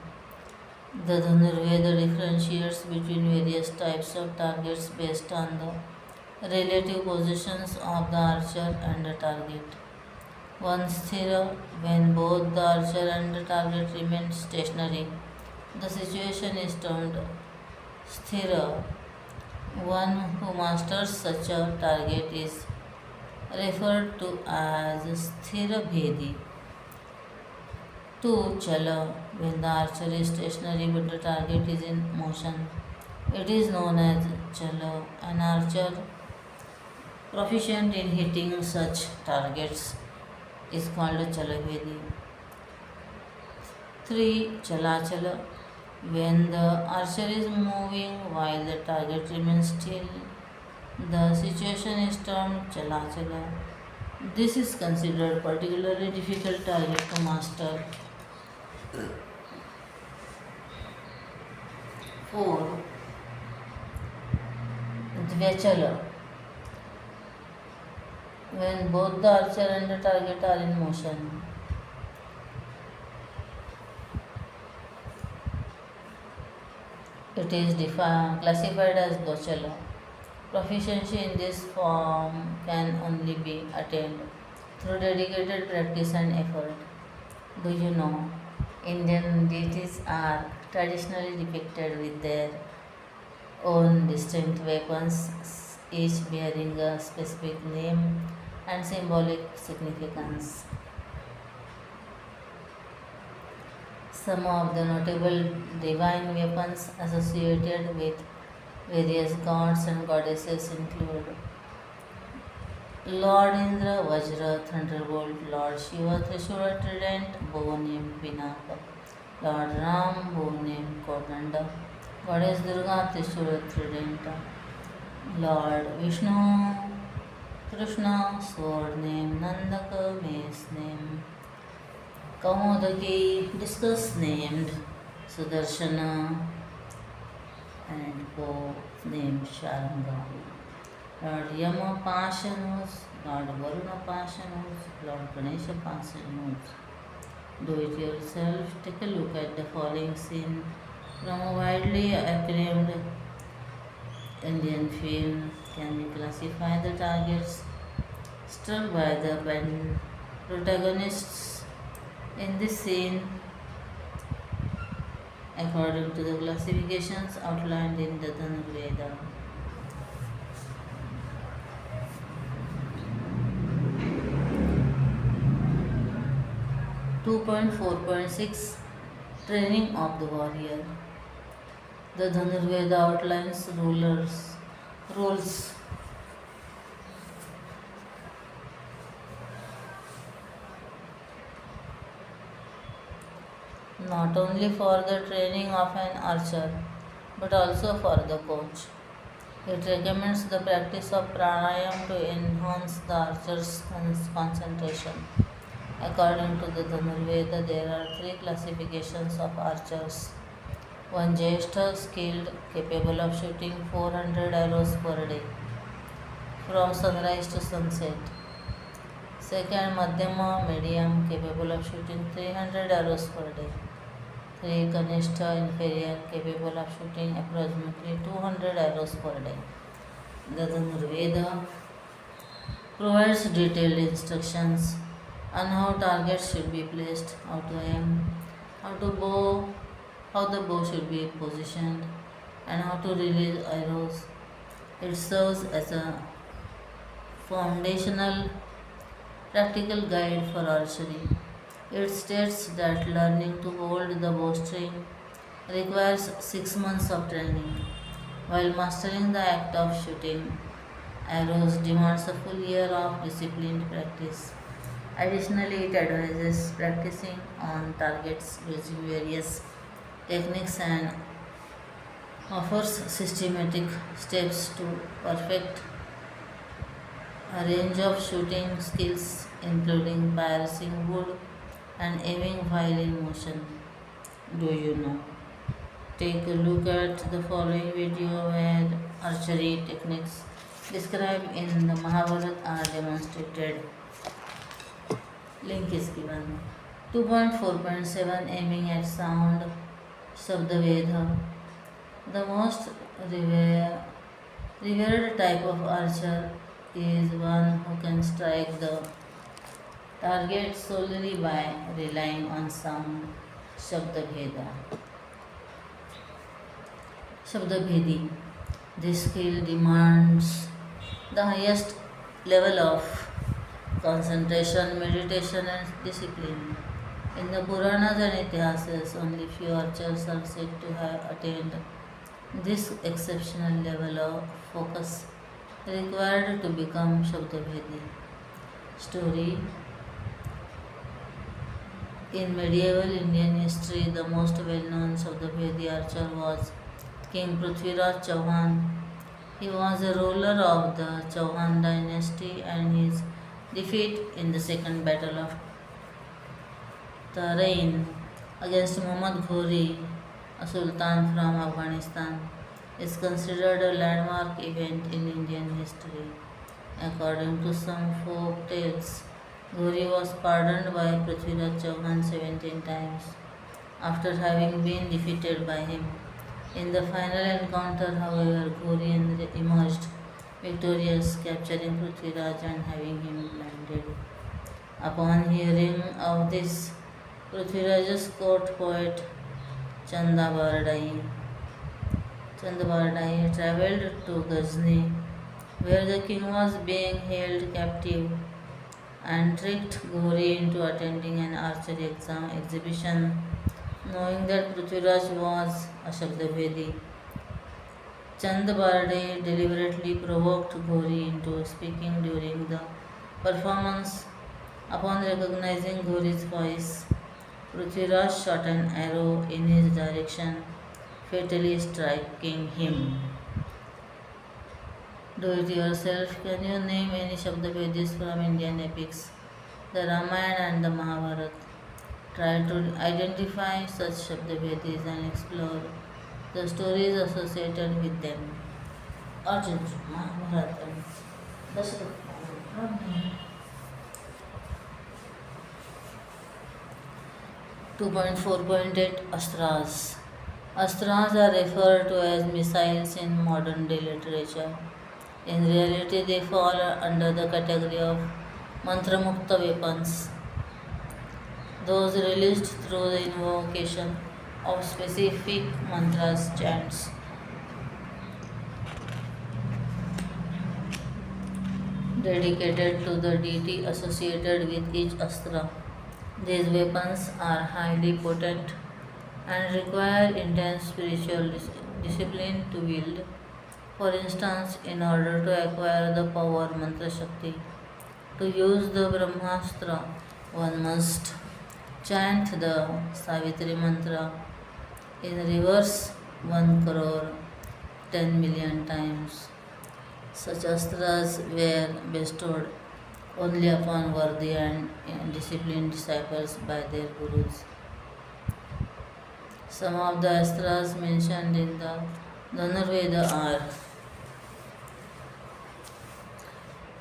The Dhanurveda differentiates between various types of targets based on the relative positions of the archer and the target. 1. Sthira. When both the archer and the target remain stationary, the situation is termed sthira. One who masters such a target is referred to as sthira bhedi. 2. Chala. When the archer is stationary but the target is in motion, it is known as chala. An archer proficient in hitting such targets is called a chalavedi. 3. Chalachala. When the archer is moving while the target remains still, the situation is termed chalachala. This is considered particularly difficult target to master. 4. Dvyachala. When both the archer and the target are in motion. It is classified as Dochala. Proficiency in this form can only be attained through dedicated practice and effort. Do you know? Indian deities are traditionally depicted with their own distinct weapons, each bearing a specific name and symbolic significance. Some of the notable divine weapons associated with various gods and goddesses include Lord Indra Vajra Thunderbolt, Lord Shiva Trishula Trident, bow named Pinaka, Lord Ram bow named Kodanda, Goddess Durga Trishula Trident, Lord Vishnu Krishna sword named Nandaka, mace named Kaumodaki, discus named Sudarshana, and bow named Sharanga. Lord Yama Pashanos, Lord Varuna Pashanos, Lord Ganesha Pashanos. Do it yourself. Take a look at the following scene from a widely acclaimed Indian film. Can you classify the targets struck by the protagonists in this scene according to the classifications outlined in the Dhanurveda? 2.4.6 Training of the Warrior. The Dhanurveda outlines rules not only for the training of an archer but also for the coach. It recommends the practice of pranayam to enhance the archer's concentration. According to the Dhanurveda, there are three classifications of archers. One Jyeshta, skilled, capable of shooting 400 arrows per day, from sunrise to sunset. Second, Madhyama, medium, capable of shooting 300 arrows per day. 3. Kanishta, inferior, capable of shooting approximately 200 arrows per day. The Dhanurveda provides detailed instructions on how targets should be placed, how to aim, how to bow, how the bow should be positioned, and how to release arrows. It serves as a foundational practical guide for archery. It states that learning to hold the bowstring requires 6 months of training, while mastering the act of shooting arrows demands a full year of disciplined practice. Additionally, it advises practicing on targets using various techniques and offers systematic steps to perfect a range of shooting skills, including piercing wood and aiming while in motion. Do you know? Take a look at the following video where archery techniques described in the Mahabharata are demonstrated. Link is given. 2.4.7 Aiming at sound. Shabdaveda. The most revered type of archer is one who can strike the target solely by relying on sound. Shabdaveda. Shabdabhedi. This skill demands the highest level of concentration, meditation, and discipline. In the Puranas and Itihasas, only few archers are said to have attained this exceptional level of focus required to become Shabdabhedi. Story. In medieval Indian history, the most well-known Shabdabhedi archer was King Prithviraj Chauhan. He was a ruler of the Chauhan dynasty, and his defeat in the second battle of Tarain against Muhammad Ghori, a sultan from Afghanistan, is considered a landmark event in Indian history. According to some folk tales, Ghori was pardoned by Prithviraj Chauhan 17 times after having been defeated by him. In the final encounter, however, Ghori emerged victorious, capturing Prithviraj and having him blinded. Upon hearing of this, Prithviraj's court poet Chandabardai travelled to Ghazni, where the king was being held captive, and tricked Ghori into attending an archery exhibition, knowing that Prithviraj was a Shabdabhedi. Chandabardai deliberately provoked Ghori into speaking during the performance. Upon recognizing Ghori's voice, Prithviraj shot an arrow in his direction, fatally striking him. Do it yourself. Can you name any Shabdabedis from Indian epics, the Ramayana and the Mahabharata? Try to identify such Shabdabedis and explore the stories associated with them. Arjun, Mahabharata, Dasharatha. 2.4.8 Astras. Astras are referred to as missiles in modern day literature. In reality, they fall under the category of Mantramukta weapons, those released through the invocation of specific mantras, chants. Dedicated to the deity associated with each astra. These weapons are highly potent and require intense spiritual discipline to wield. For instance, in order to acquire the power mantra Shakti, to use the Brahmastra, one must chant the Savitri mantra in reverse 1 crore 10 million times. Such astras were bestowed only upon worthy and disciplined disciples by their gurus. Some of the astras mentioned in the Dhanurveda are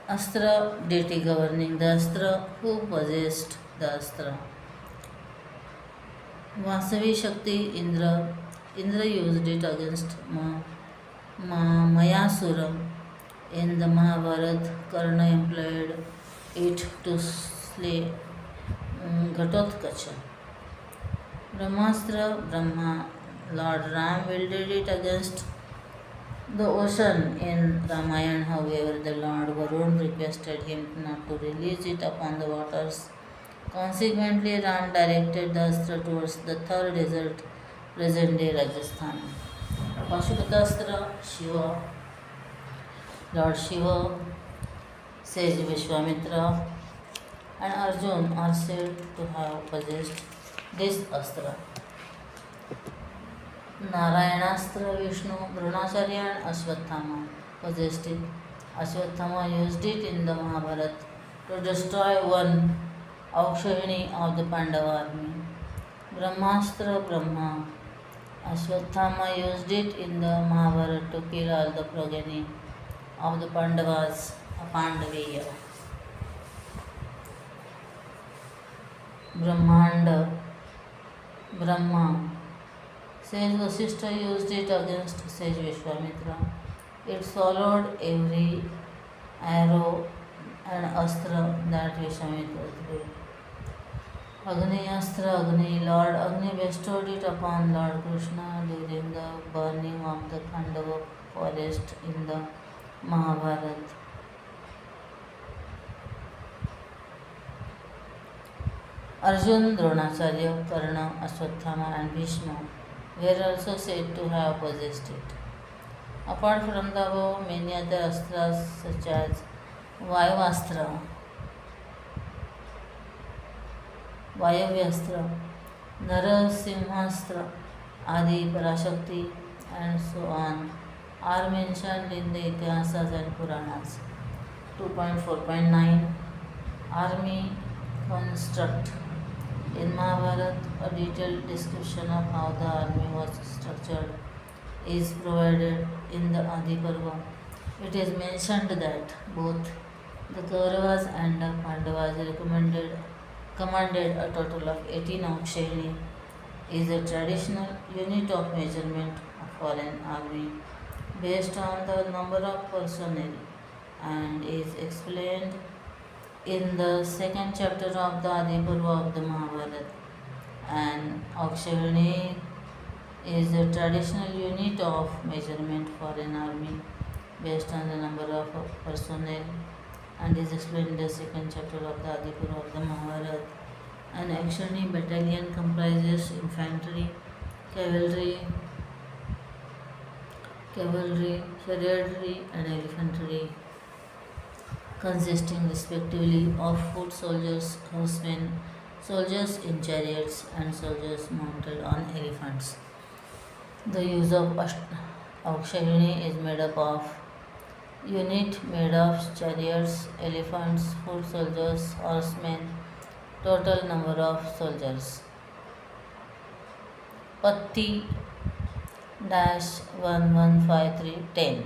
Astra, deity governing the Astra, who possessed the Astra. Vasavi Shakti Indra, Indra used it against Mayasura. In the Mahabharata, Karna employed it to slay Ghatotkacha. Brahmastra, Brahma, Lord Ram wielded it against the ocean in Ramayana. However, the Lord Varun requested him not to release it upon the waters. Consequently, Ram directed the astra towards the third desert, present-day Rajasthan. Pashupatastra, Shiva, Lord Shiva, sage Vishwamitra, and Arjun are said to have possessed this astra. Narayanastra, Vishnu, Dronacharya, and Ashwatthama possessed it. Ashwatthama used it in the Mahabharata to destroy one Aukshayani of the Pandava army. Brahmastra, Brahma, Ashwatthama used it in the Mahabharata to kill all the progeny of the Pandavas, Pandaveya. Brahmanda, Brahma, sage Vasishtha used it against sage Vishwamitra. It swallowed every arrow and astra that Vishwamitra threw. Agni Astra, Agni, Lord Agni bestowed it upon Lord Krishna during the burning of the Khandava forest in the Mahabharata. Arjun, Dronacharya, Karna, Ashwatthama, and Bhishma were also said to have possessed it. Apart from the above, many other astras such as Vayavastra, Vayavyastra, Narasimhastra, Adi Parashakti, and so on are mentioned in the Itihasas and Puranas. 2.4.9 Army Construct. In Mahabharata, a detailed description of how the army was structured is provided in the Adi Parva. It is mentioned that both the Kauravas and the Pandavas commanded a total of 18 Aukshayani, is a traditional unit of measurement for an army based on the number of personnel and is explained in the second chapter of the Adi Parva of the Mahabharata. An Aukshayani is a traditional unit of measurement for an army based on the number of personnel and is explained in the second chapter of the Adi Parva of the Mahabharata. An Akshayani battalion comprises infantry, cavalry, chariotry, and elephantry, consisting respectively of foot soldiers, horsemen, soldiers in chariots, and soldiers mounted on elephants. The use of Akshayani is made up of unit made of chariots, elephants, foot soldiers, horsemen, total number of soldiers. Patti dash 115310.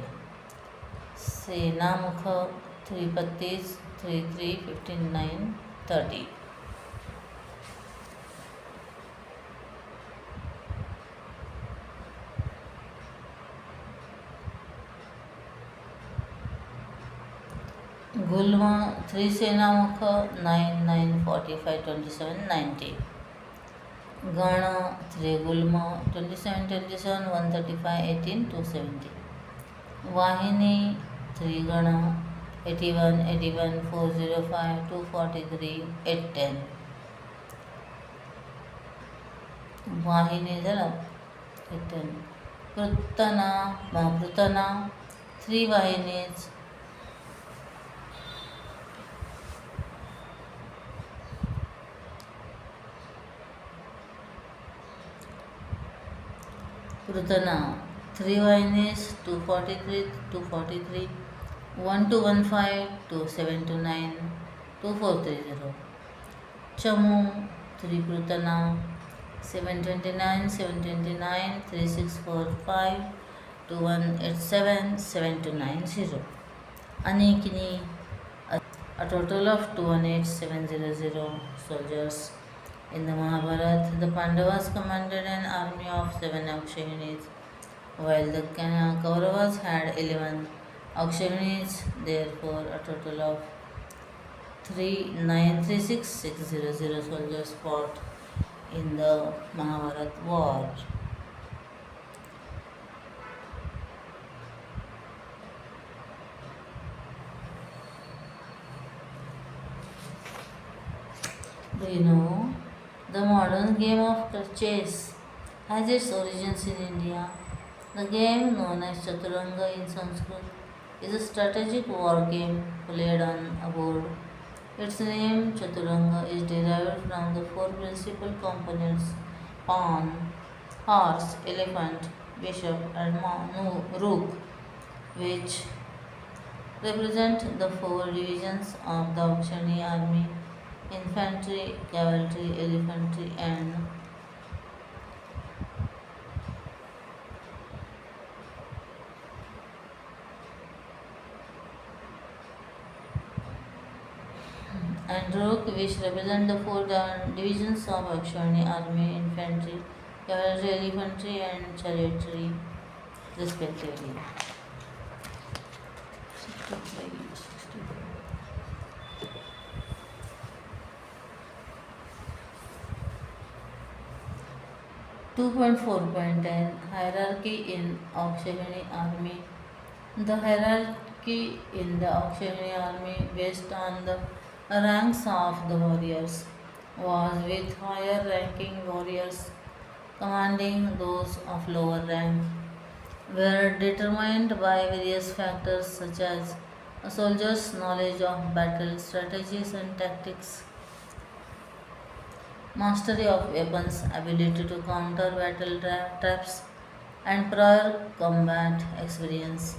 Senamukha 3 pattis 33 59 30. Gulma 3 Senamukha 9 9 45 27 90. Gana 3 Gulma 27 27 135 18 270. Vahini 3 Gana 81 81 405 243 810. Vahini झाला 810. Prutana 3 Vahinis. Prutana, 3 Vainis, 243, 243, 1215, 2729, 2430. Chamu, 3 Prutana, 729, 729, 3645, 2187, 7290. Anikini, a total of 218,700 soldiers. In the Mahabharata, the Pandavas commanded an army of 7 Akshayinis, while the Kauravas had 11 Akshayinis, therefore a total of 3,936,600 soldiers fought in the Mahabharata war. Do you know? The modern game of chess has its origins in India. The game, known as Chaturanga in Sanskrit, is a strategic war game played on a board. Its name, Chaturanga, is derived from the four principal components: pawn, horse, elephant, bishop, and rook, which represent the four divisions of the Akshani army: infantry, cavalry, elephantry, and rook, which represent the four divisions of Akshani army: infantry, cavalry, elephantry, and chariotry, respectively. 2.4.10 Hierarchy in Auxiliary Army. The hierarchy in the auxiliary army, based on the ranks of the warriors, was with higher ranking warriors commanding those of lower rank, were determined by various factors such as a soldier's knowledge of battle strategies and tactics, mastery of weapons, ability to counter battle traps, and prior combat experience.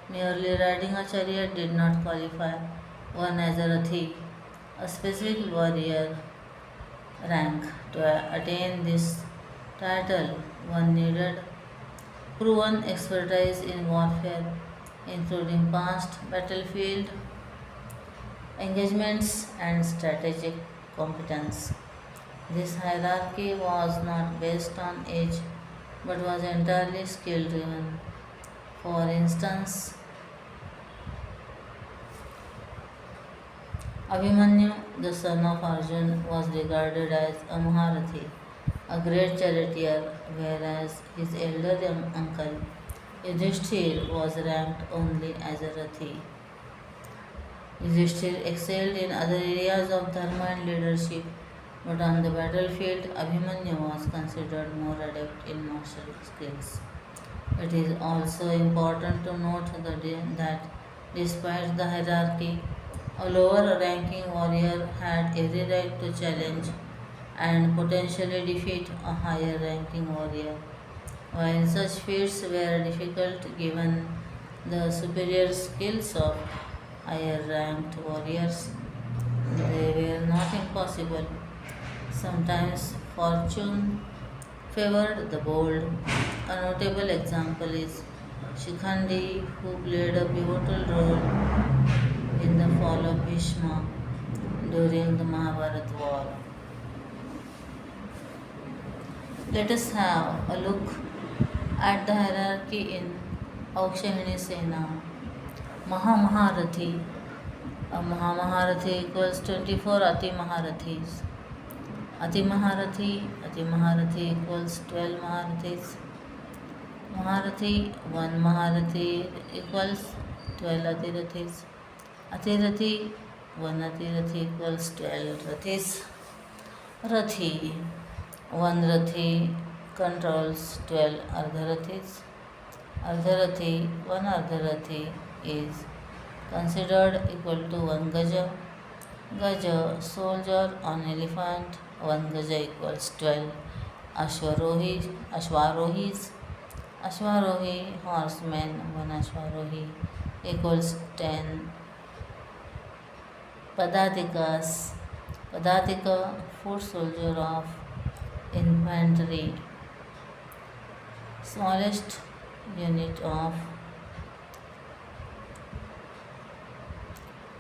Merely riding a chariot did not qualify one as a Rathi, a specific warrior rank. To attain this title, one needed proven expertise in warfare, including past battlefield engagements and strategic competence. This hierarchy was not based on age but was entirely skill driven. For instance, Abhimanyu, the son of Arjun, was regarded as a Maharathi, a great charioteer, whereas his elder uncle Yudhishthir was ranked only as a Rathi. Yudhishthir excelled in other areas of dharma and leadership, but on the battlefield, Abhimanyu was considered more adept in martial skills. It is also important to note that despite the hierarchy, a lower ranking warrior had every right to challenge and potentially defeat a higher ranking warrior. While such feats were difficult given the superior skills of higher ranked warriors, they were not impossible. Sometimes fortune favored the bold. A notable example is Shikhandi, who played a pivotal role in the fall of Bhishma during the Mahabharata war. Let us have a look at the hierarchy in Aukshahini Sena. Mahamaharathi. A Mahamaharathi equals 24 Ati Maharathis. Ati Maharathi equals 12 Maharathis. Maharathi, 1 Maharathi equals 12 Atirathis. Atirathi, 1 Atirathi equals 12 Rathis. Rathi, 1 Rathi controls 12 Ardharathis. Ardharathi, 1 Ardharathi is considered equal to 1 Gaja. Gaja, soldier on elephant, 1 Gaja equals 12 Ashwarohis. Ashwarohi horsemen, one Ashwarohi equals 10. Padatikas, Padatika, foot soldier of infantry, smallest unit of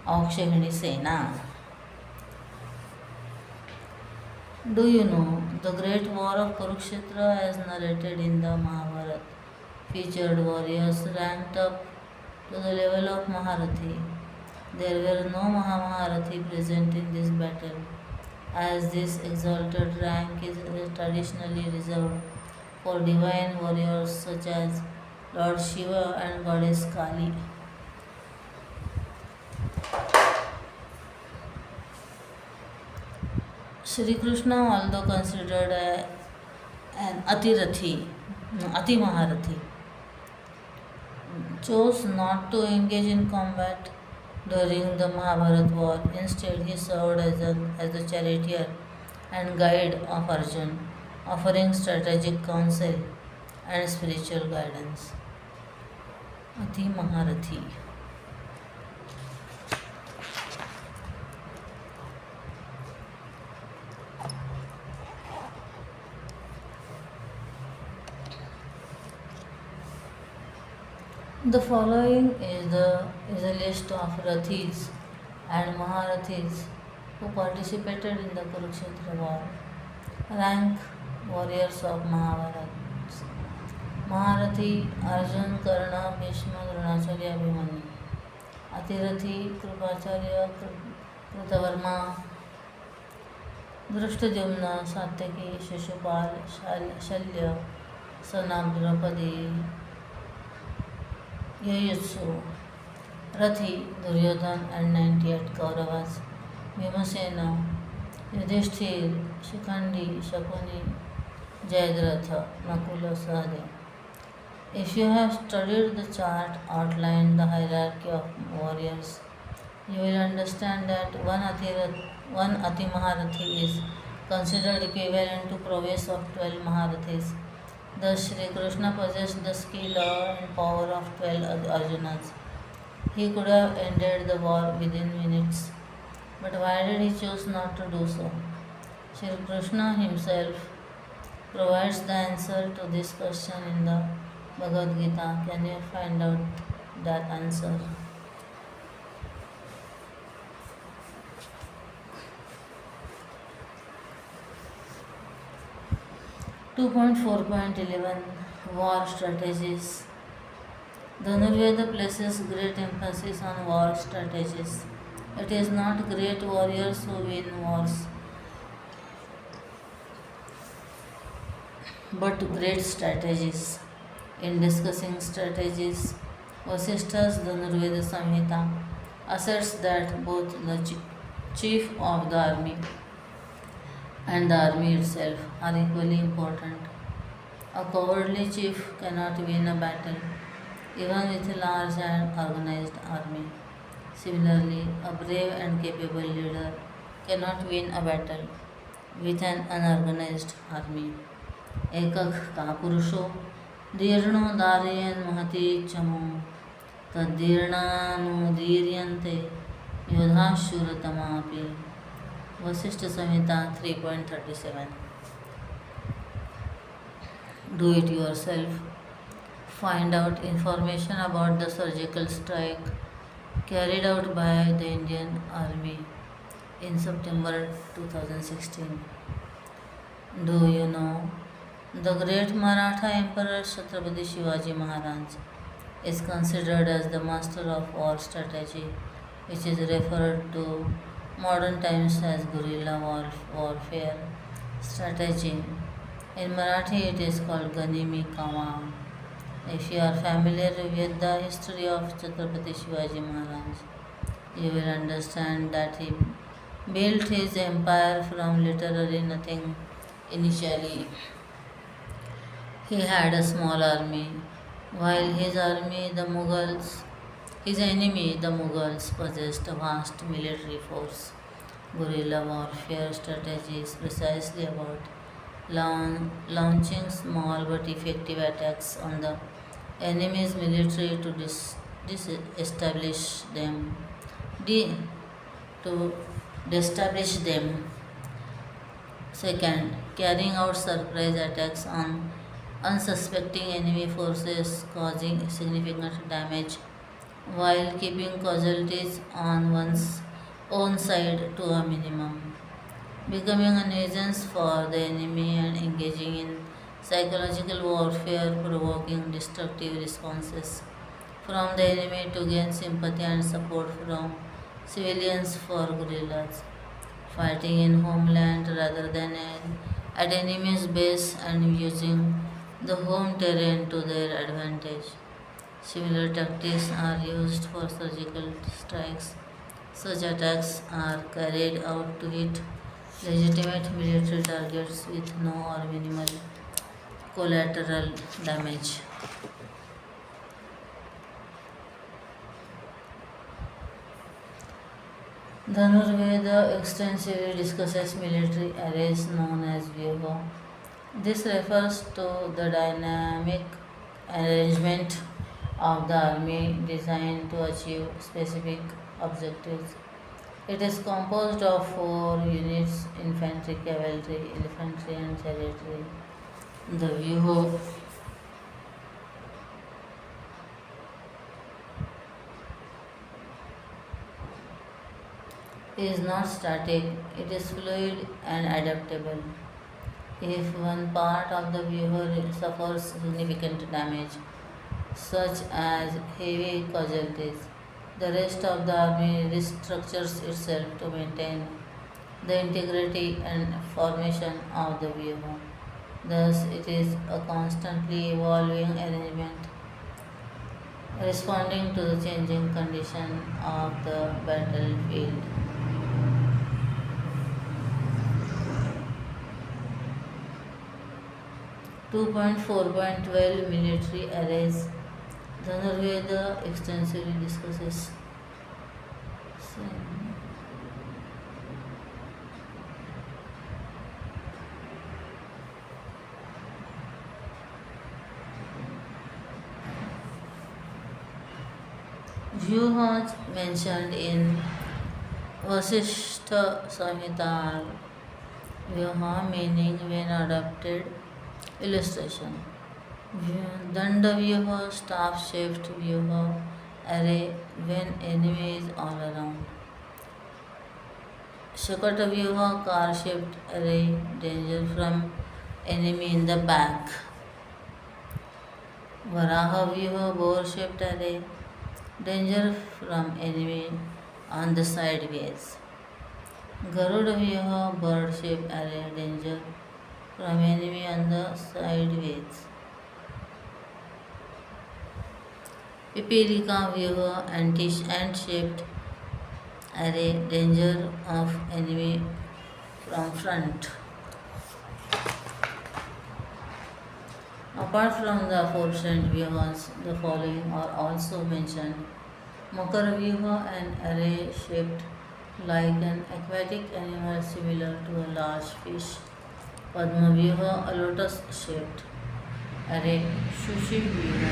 Aukshahini Sena. Do you know the great war of Kurukshetra, as narrated in the Mahabharata, featured warriors ranked up to the level of Maharathi? There were no Mahamaharathi present in this battle, as this exalted rank is traditionally reserved for divine warriors such as Lord Shiva and Goddess Kali. Shri Krishna, although considered an Ati Maharathi, chose not to engage in combat during the Mahabharat war. Instead, he served as the charioteer and guide of Arjun, offering strategic counsel and spiritual guidance. Ati Maharathi. The following is a list of Rathis and Maharathis who participated in the Kurukshetra war. Rank warriors of Mahabharata. Maharathi Arjun, Karna, Bhishma, Dronacharya, Abhimanyu. Atirathi Krupacharya, Krutavarma, Drishtadyumna, Satyaki, Shishupal, Shalya, son of Draupadi, Yayutsu, Rathi, Duryodhan and 98 Kauravas, Bhimasena, Yudhishthir, Shikhandi, Shakuni, Jayadratha, Nakula, Sahadev. If you have studied the chart outlined the hierarchy of warriors, you will understand that one Ati Maharathi is considered equivalent to prowess of 12 Maharathis. Thus, Sri Krishna possessed the skill and power of 12 Arjunas. He could have ended the war within minutes, but why did he choose not to do so? Sri Krishna himself provides the answer to this question in the Bhagavad Gita. Can you find out that answer? 2.4.11 War Strategies. Dhanurveda places great emphasis on war strategies. It is not great warriors who win wars, but great strategies. In discussing strategies, Vasishtha's Dhanurveda Samhita asserts that both the chief of the army and the army itself are equally important. A cowardly chief cannot win a battle, even with a large and organized army. Similarly, a brave and capable leader cannot win a battle with an unorganized army. Ekak ka purusho dirno daryan mahati chamo taddirnanudiriante yodha shuratamapi. Vasishtha Samhita 3.37. Do it yourself. Find out information about the surgical strike carried out by the Indian Army in September 2016. Do you know the great Maratha Emperor Chhatrapati Shivaji Maharaj is considered as the master of war strategy, which is referred to modern times as guerrilla warfare strategy. In Marathi, it is called Ganimi Kawa. If you are familiar with the history of Chhatrapati Shivaji Maharaj, you will understand that he built his empire from literally nothing initially. He had a small army, while his enemy, the Mughals, possessed a vast military force. Guerrilla warfare strategy is precisely about launching small but effective attacks on the enemy's military to disestablish them. De- to destabilize them. Second, carrying out surprise attacks on unsuspecting enemy forces, causing significant damage while keeping casualties on one's own side to a minimum. Becoming a nuisance for the enemy and engaging in psychological warfare, provoking destructive responses from the enemy to gain sympathy and support from civilians for guerrillas fighting in homeland rather than at enemy's base and using the home terrain to their advantage. Similar tactics are used for surgical strikes. Such attacks are carried out to hit legitimate military targets with no or minimal collateral damage. Dhanurveda extensively discusses military arrays known as Vyuha. This refers to the dynamic arrangement of the army designed to achieve specific objectives. It is composed of four units infantry, cavalry, infantry, and chariotry. The Vyuha is not static, it is fluid and adaptable. If one part of the viewer suffers significant damage, such as heavy casualties, the rest of the army restructures itself to maintain the integrity and formation of the viewer. Thus, it is a constantly evolving arrangement responding to the changing condition of the battlefield. 2.4.12 Military arrays. Dhanurveda extensively discusses. Vyuhas mentioned in Vasishtha Samhita are Vyuha meaning when adopted. Illustration. Danda Vyuha, staff shaped Vyuha, array when enemy is all around. Shakata Vyuha, car shaped array, danger from enemy in the back. Varaha Vyuha, boar shaped array, danger from enemy on the sideways. Garuda Vyuha, bird shaped array, danger from enemy on the sideways. Pipilika Vyuha, ant-shaped array, danger of enemy from front. Apart from the aforementioned Vyuhas, the following are also mentioned. Makara Vyuha, an array shaped like an aquatic animal similar to a large fish. Padma Vyuha, a lotus shaped array. Shushi Vyuha,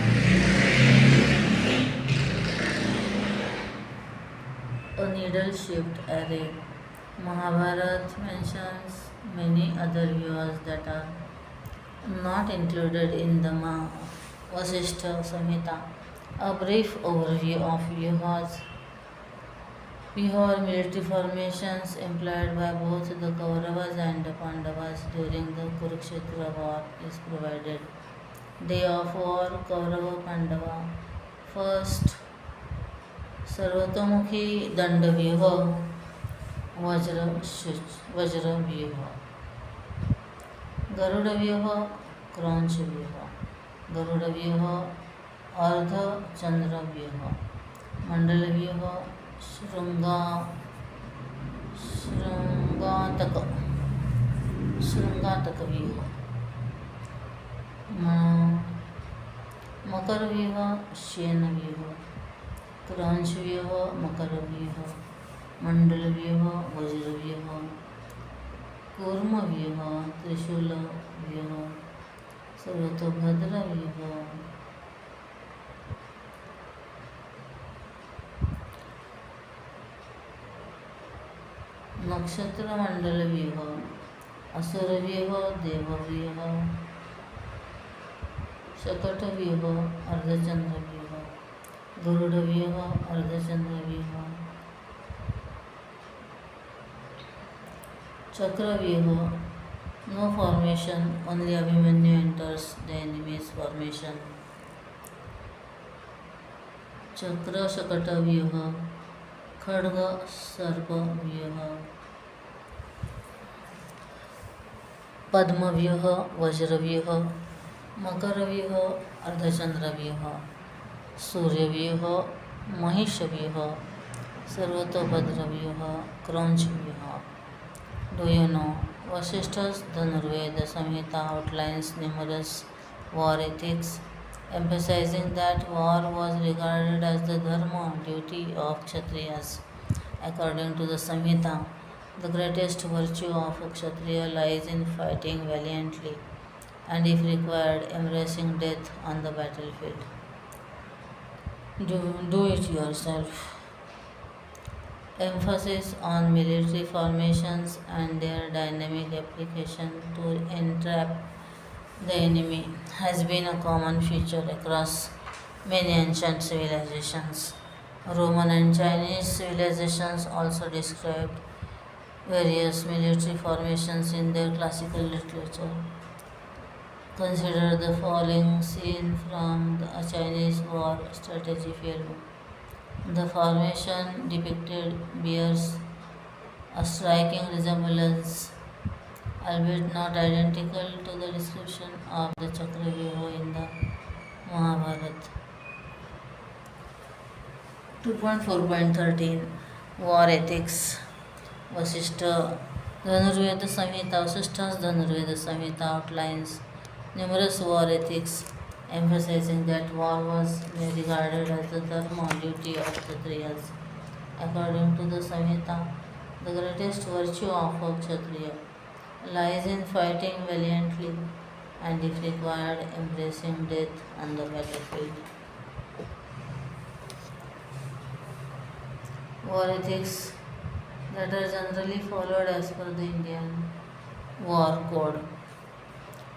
a needle shaped array. Mahabharata mentions many other Vyuhas that are not included in the Vasishtha Samhita. A brief overview of Vyuhas. Vyuha military formations employed by both the Kauravas and the Pandavas during the Kurukshetra war is provided. Day of war, Kaurava Pandava. First, Sarvatomukhi Danda Vyuha, Vajra Vyuha. Garuda Vyuha, Kranch Vyuha. Garuda Vyuha, Ardha Chandra Vyuha. Mandala Vyuha, Shrungataka Vyuha. Makara Vyuha, Shena Vyuha. Kranch Vyuha, Makara Vyuha. Mandala Vyuha, Vajra Vyuha. कूर्मव्यूह त्रिशूलव्यूह सर्वतोभद्रव्यूह नक्षत्रमण्डलव्यूह असुरव्यूह देवव्यूह शकटव्यूह अर्धचंद्रव्यूह गरुडव्यूह अर्धचंद्रव्यूह चक्रव्यूह no formation, only Abhimanyu enters the enemy's formation. चक्र शकट व्यूह खड्ग सर्प व्यूह पद्म व्यूह वज्र व्यूह मकर व्यूह अर्धचंद्र व्यूह सूर्य व्यूह महिष व्यूह सर्वतोभद्र व्यूह क्रौंच व्यूह. Do you know? Vasishtha's Dhanurveda Samhita outlines numerous war ethics, emphasizing that war was regarded as the dharma duty of Kshatriyas. According to the Samhita, the greatest virtue of a Kshatriya lies in fighting valiantly and, if required, embracing death on the battlefield. Do it yourself. Emphasis on military formations and their dynamic application to entrap the enemy has been a common feature across many ancient civilizations. Roman and Chinese civilizations also described various military formations in their classical literature. Consider the following scene from a Chinese war strategy film. The formation depicted bears a striking resemblance, albeit not identical, to the description of the Chakravyuha in the Mahabharata. 2.4.13 War Ethics. Vasishtha Dhanurveda Samhita. Vasishtha's Dhanurveda Samhita outlines numerous war ethics, emphasizing that war was regarded as the dharma duty of Kshatriyas. According to the Samhita, the greatest virtue of a Kshatriya lies in fighting valiantly and, if required, embracing death on the battlefield. War ethics that are generally followed as per the Indian War Code.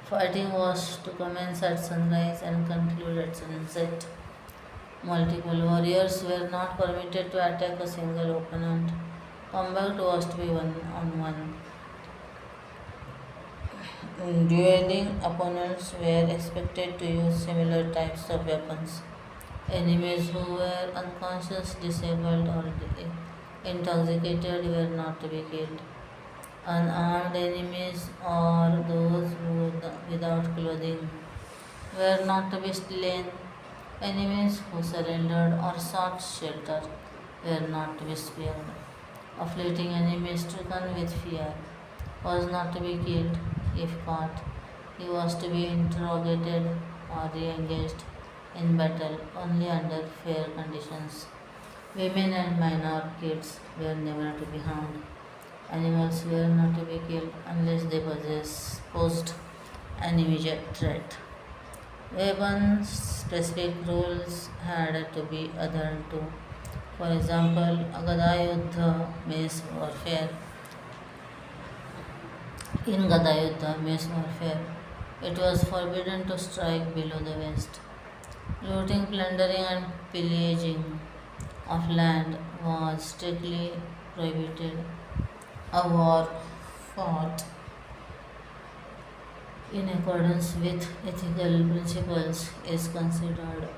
Fighting was to commence at sunrise and conclude at sunset. Multiple warriors were not permitted to attack a single opponent. Combat was to be one-on-one. Dueling opponents were expected to use similar types of weapons. Enemies who were unconscious, disabled, or intoxicated were not to be killed. Unarmed enemies or those without clothing were not to be slain. Enemies who surrendered or sought shelter were not to be spared. A fleeting enemy stricken with fear was not to be killed. If caught, he was to be interrogated or re-engaged in battle only under fair conditions. Women and minor kids were never to be harmed. Animals were not to be killed unless they posed an immediate threat. Weapon-specific rules had to be adhered to. For example, Gadayuddha mace warfare. In Gadayuddha mace warfare, it was forbidden to strike below the waist. Looting, plundering, and pillaging of land was strictly prohibited. A war fought in accordance with ethical principles is considered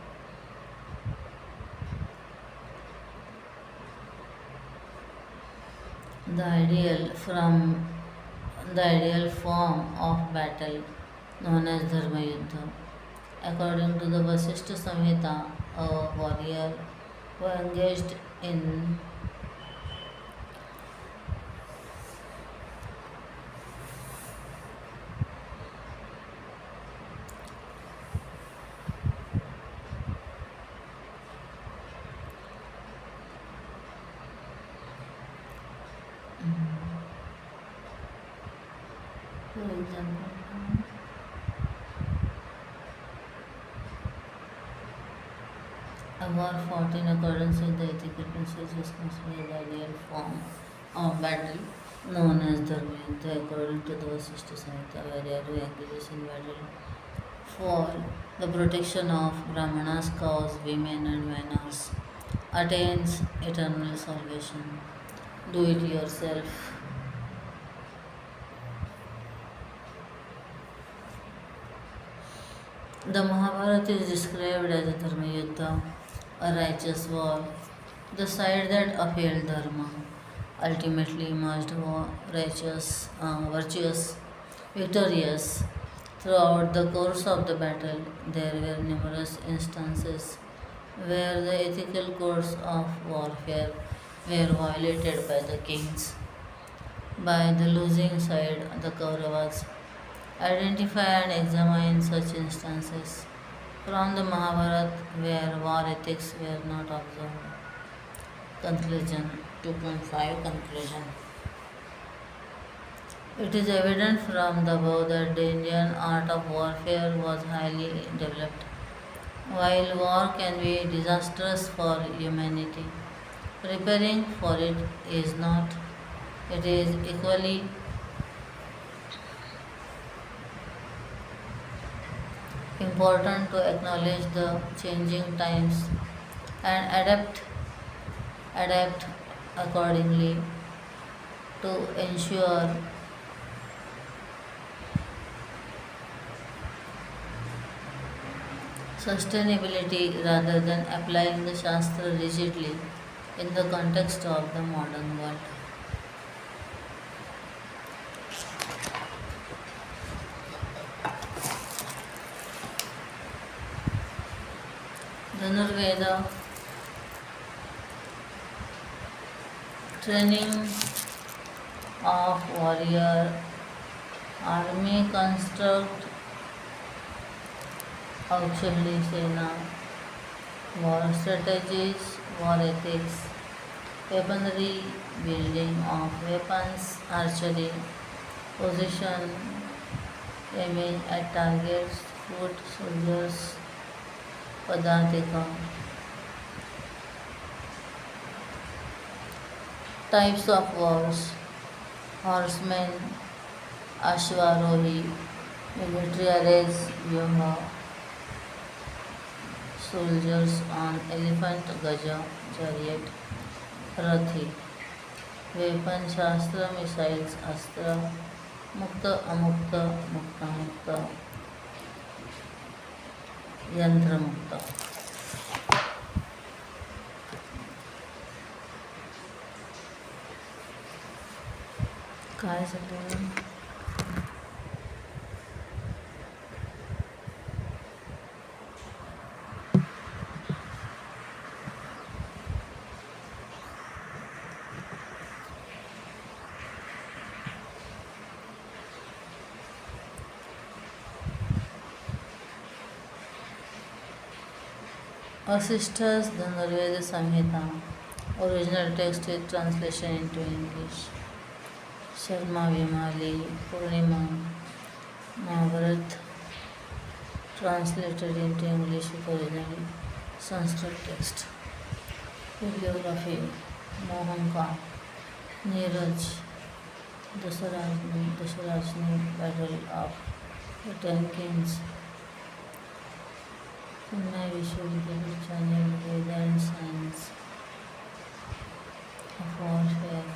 the ideal form of battle known as Dharma Yuddha. According to the Vasishtha Samhita, a warrior who engaged in For example, a war fought in accordance with the ethical principles is considered the ideal form of battle, known as Dharma Yuddha, according to the Vasishtha Samhita, where who engages in battle for the protection of Brahmanas, cows, women, and minors, attains eternal salvation. Do it yourself. The Mahabharata is described as a Dharma Yuddha, a righteous war. The side that upheld Dharma ultimately emerged righteous, virtuous, victorious. Throughout the course of the battle, there were numerous instances where the ethical codes of warfare were violated by the kings. By the losing side, the Kauravas identify and examine such instances from the Mahabharata where war ethics were not observed. Conclusion 2.5 Conclusion. It is evident from the above that the Indian art of warfare was highly developed. While war can be disastrous for humanity, preparing for it is not. It is equally important to acknowledge the changing times and adapt accordingly to ensure sustainability rather than applying the Shastra rigidly in the context of the modern world. Dhanurveda training of warrior, army construct, auxiliary sena, war strategies, war ethics, weaponry, building of weapons, archery, position, aiming at targets, foot soldiers, Padatika. Types of wars: horsemen, Ashwarohi, military arrays, Vyoma, soldiers on elephant, Gaja, chariot, Rathi, weapon, Shastra, missiles, Astra, Mukta, Amukta, Mukta, Mukta, Yantra Mukta. काय झालं Assisters Dhanurveda Samhita. Original text with translation into English. Sharma Vimali Purnima Mahabharat translated into English with original Sanskrit text. Bibliography Mohanka Neeraj Dasarajni Battle of the Ten Kings. Chinmaya Vishwavidyalaya Channel Veda and Science of Warfare.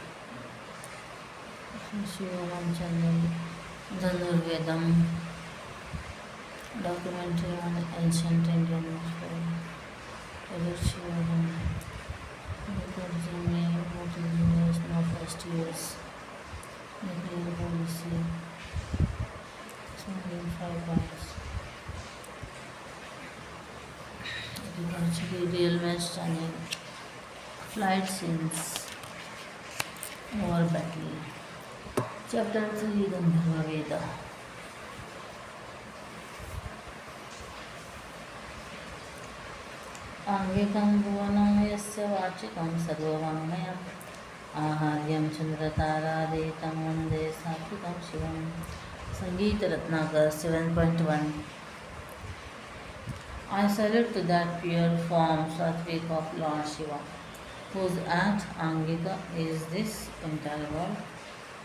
Shivam Channel Dhanurvedam documentary on ancient Indian warfare. Edit Shivam Nikarjame Multi-Years No First Years Nuclear Policy. Smoking 5 points. Actually, Real Match Channel Flight Scenes War Battle. Chapter 3 Gandharva Veda. Angikam Bhuvanam Yasya Vachikam Sarvavanmaya Aharyam Chandrataraditam Vande Satvikam Shivam Sangeet Ratnakar 7.1. I salute to that pure form Satvik of Lord Shiva, whose act Angika is this entire world,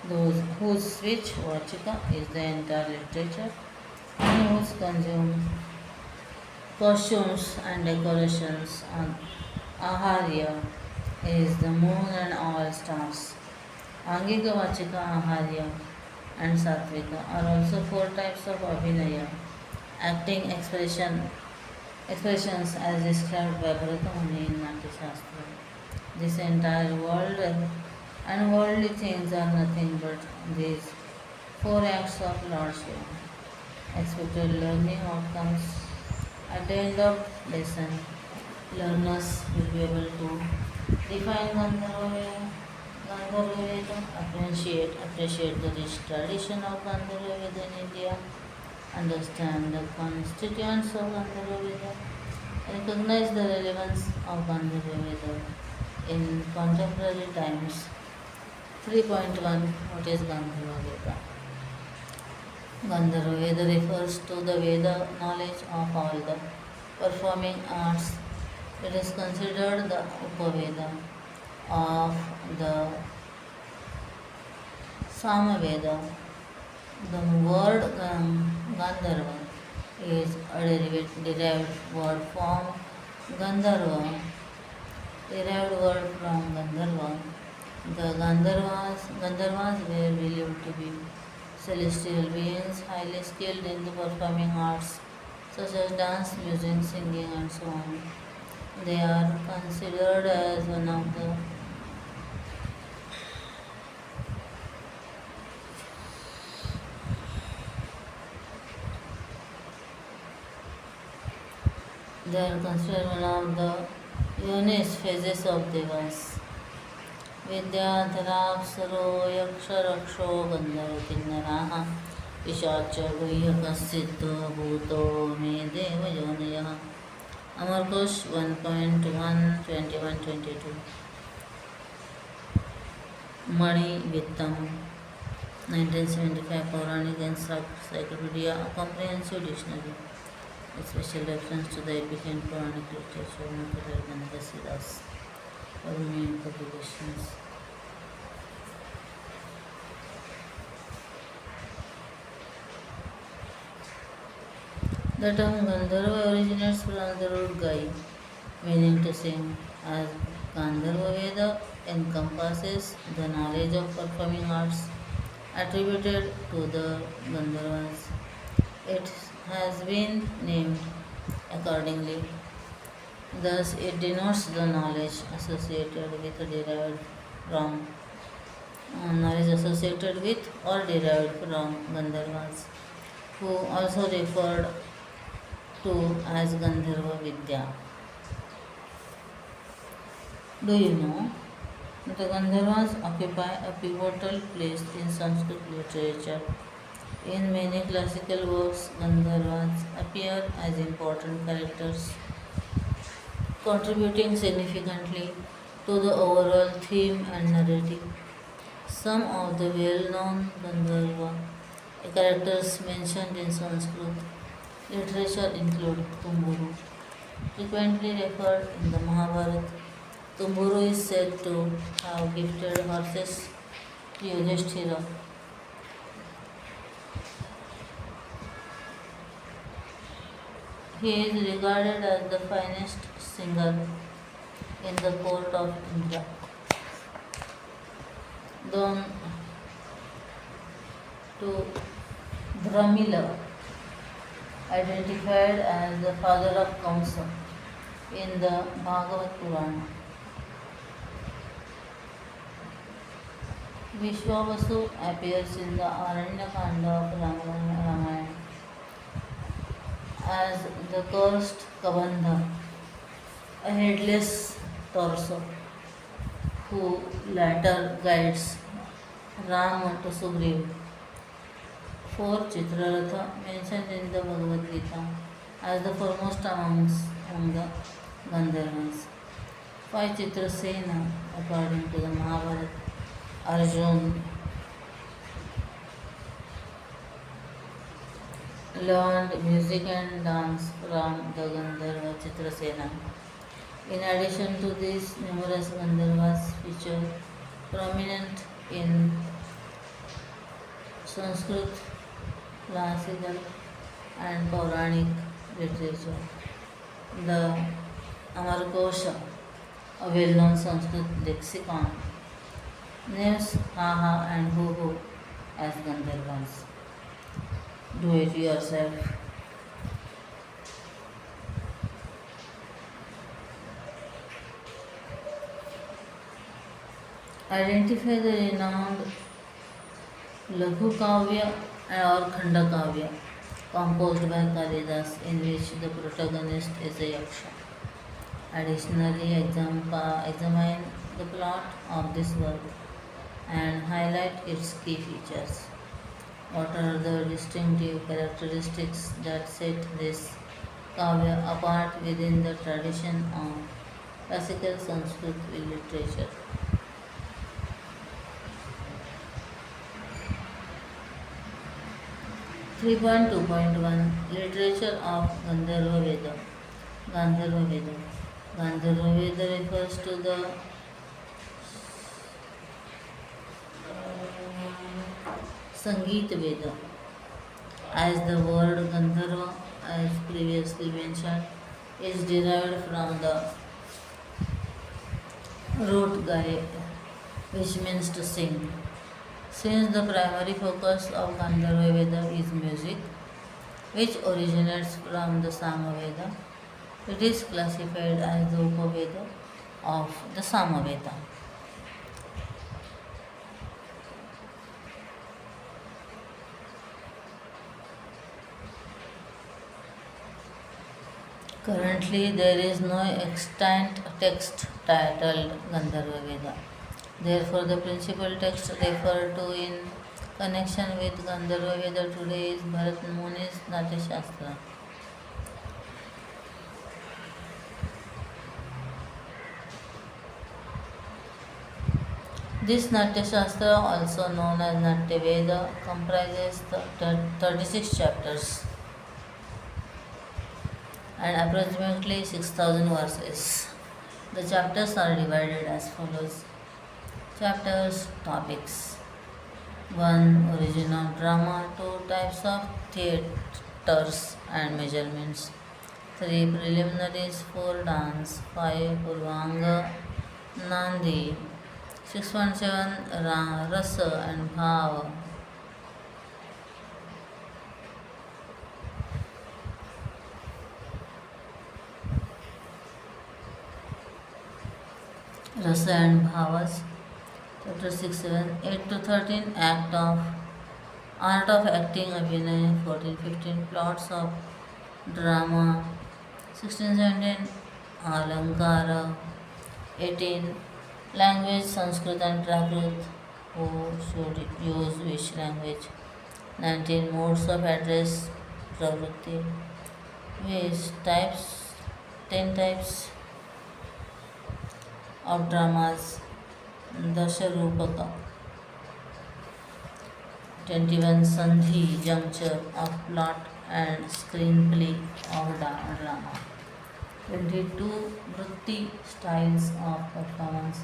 those whose switch Vachika is the entire literature, and whose consume costumes and decorations on Aharya is the moon and all stars. Angika Vachika Aharya and Satvika are also four types of Abhinaya, acting expressions as described by Bharatamuni in Natya Shastra. This entire world and worldly things are nothing but these four acts of Lord Shiva. Expected learning outcomes. At the end of lesson, learners will be able to define Gandharva Veda, appreciate the rich tradition of Gandharva Veda in India, understand the constituents of Gandharva Veda, recognize the relevance of Gandharva Veda in contemporary times. 3.1. What is Gandharva Veda? Gandharva Veda refers to the Veda knowledge of all the performing arts. It is considered the Upaveda of the Samaveda. The word Gandharva is a derived word from Gandharva, derived word from Gandharva. The Gandharvas were believed to be celestial beings highly skilled in the performing arts such as dance, music, singing and so on. They are considered as one of the yonis phases of Devas. विद्याधराप्सरो यक्षरक्षो गन्धर्वकिन्नराः पिशाच गुह्यकश्चित्तो भूतो मे देवयोनयः. Amarkosh 1.1 21-22. Mani Vittam 1975 Puranic Encyclopedia, a comprehensive dictionary with special reference to the epic and Puranic literature, Nathar Ganagasidas. For main publications. The term Gandharva originates from the root Gai, meaning to sing, as Gandharva Veda encompasses the knowledge of performing arts attributed to the Gandharvas. It has been named accordingly. Thus, it denotes the knowledge associated with or derived from Gandharvas, who also referred to as Gandharva Vidya. Do you know the Gandharvas occupy a pivotal place in Sanskrit literature? In many classical works, Gandharvas appear as important characters, contributing significantly to the overall theme and narrative. Some of the well-known Gandharva characters mentioned in Sanskrit literature include Tumburu, frequently referred in the Mahabharata. Tumburu is said to have gifted horses to Yudhishthira. He is regarded as the finest singer in the court of Indra. Don to Dramila, identified as the father of Kamsa in the Bhagavad Purana. Vishwavasu appears in the Aranyakanda of Ramayana as the cursed Kabandha, a headless torso, who later guides Rama to Sugriv. 4. Chitraratha, mentioned in the Bhagavad Gita as the foremost among the Gandharvas. 5. Chitrasena, according to the Mahabharata, Arjun learned music and dance from the Gandharva Chitrasena. In addition to this, numerous Gandharvas feature prominent in Sanskrit, classical, and Puranic literature. The Amarkosha, a well-known Sanskrit lexicon, names Haha and Ho as Gandharvas. Do it yourself. Identify the renowned Laghu Kavya or Khanda Kavya composed by Kalidas in which the protagonist is a yaksha. Additionally, examine the plot of this work and highlight its key features. What are the distinctive characteristics that set this kavya apart within the tradition of classical Sanskrit literature? 3.2.1 Literature of Gandharva Veda. Gandharva Veda. Gandharva Veda refers to the Sangeet Veda. As the word Gandharva, as previously mentioned, is derived from the root Gaye, which means to sing. Since the primary focus of Gandharva Veda is music, which originates from the Samaveda, it is classified as the Upaveda of the Samaveda. Currently, there is no extant text titled Gandharva Veda. Therefore, the principal text referred to in connection with Gandharva Veda today is Bharat Muni's Natya Shastra. This Natya Shastra, also known as Natya Veda, comprises 36 chapters and approximately 6,000 verses. The chapters are divided as follows. Chapters, topics. 1. Origin of drama. 2. Types of theatres and measurements. 3. Preliminaries. 4. Dance. 5. Purvanga, Nandi. 6.7. Rasa and Bhava. Rasa and Bhavas. Chapter 6, 7, 8 to 13, Art of Acting, Abhinay, 14, 15, Plots of Drama, 16, 17, Alankara, 18, Language, Sanskrit and Prakrit, who should use which language, 19, Modes of Address, Pravritti, which types, 10 types of dramas, Dasharupaka. 21. Sandhi, juncture of plot and screenplay of drama. 22. Vritti, styles of performance.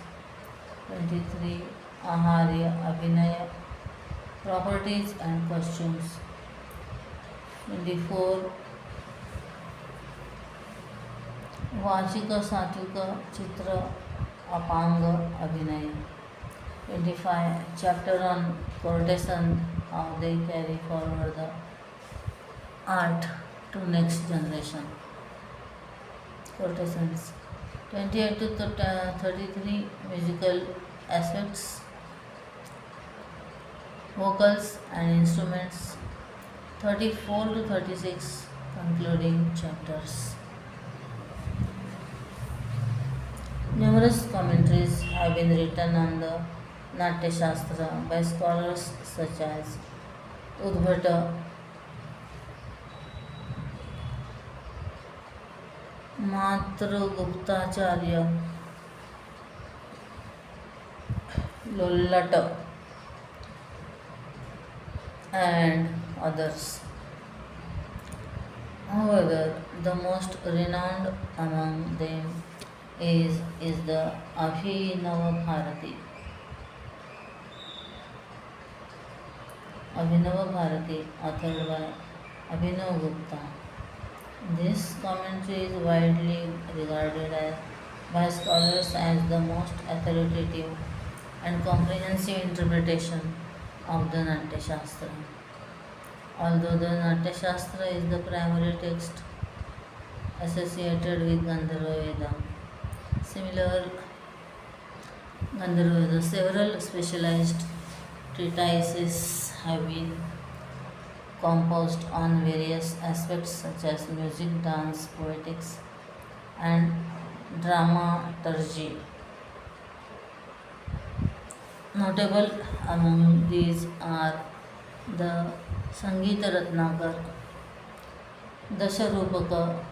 23. Aharya, Abhinaya, properties and costumes. 24. Vachika, Satvika, Chitra, Apanga, Abhinaya. 25. Chapter on courtesan, how they carry forward the art to next generation. Courtesans. 28 to 33. Musical aspects, vocals and instruments. 34 to 36. Concluding chapters. Numerous commentaries have been written on the Natya Shastra by scholars such as Udbhata, Matruguptacharya, Lollata, and others. However, the most renowned among them is the Abhinava Bharati. Abhinava Bharati, authored by Abhinav Gupta. This commentary is widely regarded by scholars as the most authoritative and comprehensive interpretation of the Natya Shastra. Although the Natya Shastra is the primary text associated with Gandharva Veda, similar Gandharva Veda, several specialized treatises have been composed on various aspects such as music, dance, poetics, and dramaturgy. Notable among these are the Sangeeta Ratnakar, Dasharupaka,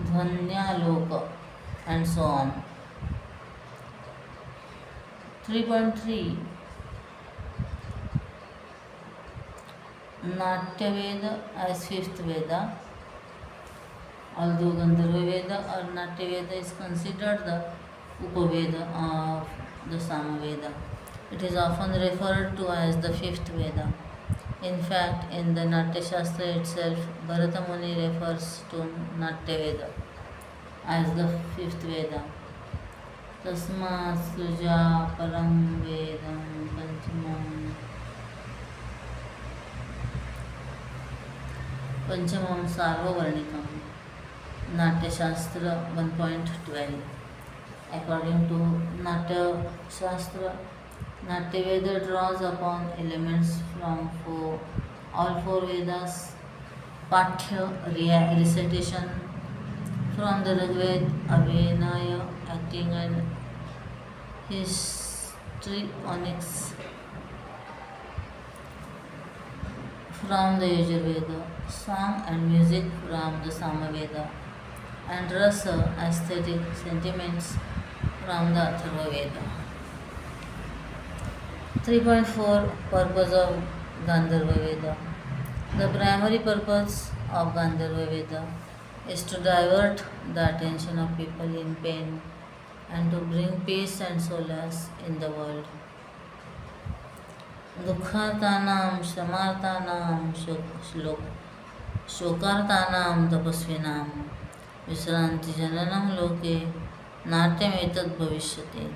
Dhvanyaloka, and so on. 3.3 Natya Veda as fifth Veda. Although Gandharva Veda or Natya Veda is considered the Upaveda of the Samaveda, it is often referred to as the fifth Veda. In fact, in the Natya Shastra itself, Bharata Muni refers to Natya Veda as the fifth Veda. Tasmat Suja Param Vedam Panchamam Sarvavarnikam. Natya Shastra 1.12. According to Natya Shastra, Natya Veda draws upon elements from all four Vedas, Pathya recitation from the Rigveda, Abhinaya acting and histrionics from the Yajurveda, song and music from the Samaveda, and rasa aesthetic sentiments from the Atharva Veda. 3.4 Purpose of Gandharva Veda. The primary purpose of Gandharva Veda is to divert the attention of people in pain and to bring peace and solace in the world. Dukhartanam, Shramartanam, Shokartanam, Tapasvinam, Visranti Jananam Loke, Natyam Etad Bhavishyate.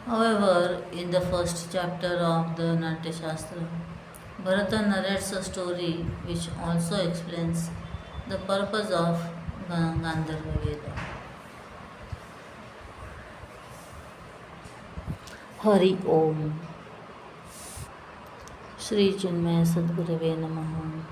However, in the first chapter of the Natya Shastra, Bharata narrates a story which also explains the purpose of Gandharva Veda. Hari Om. Shri Chinmaya Sadgurave Namaha.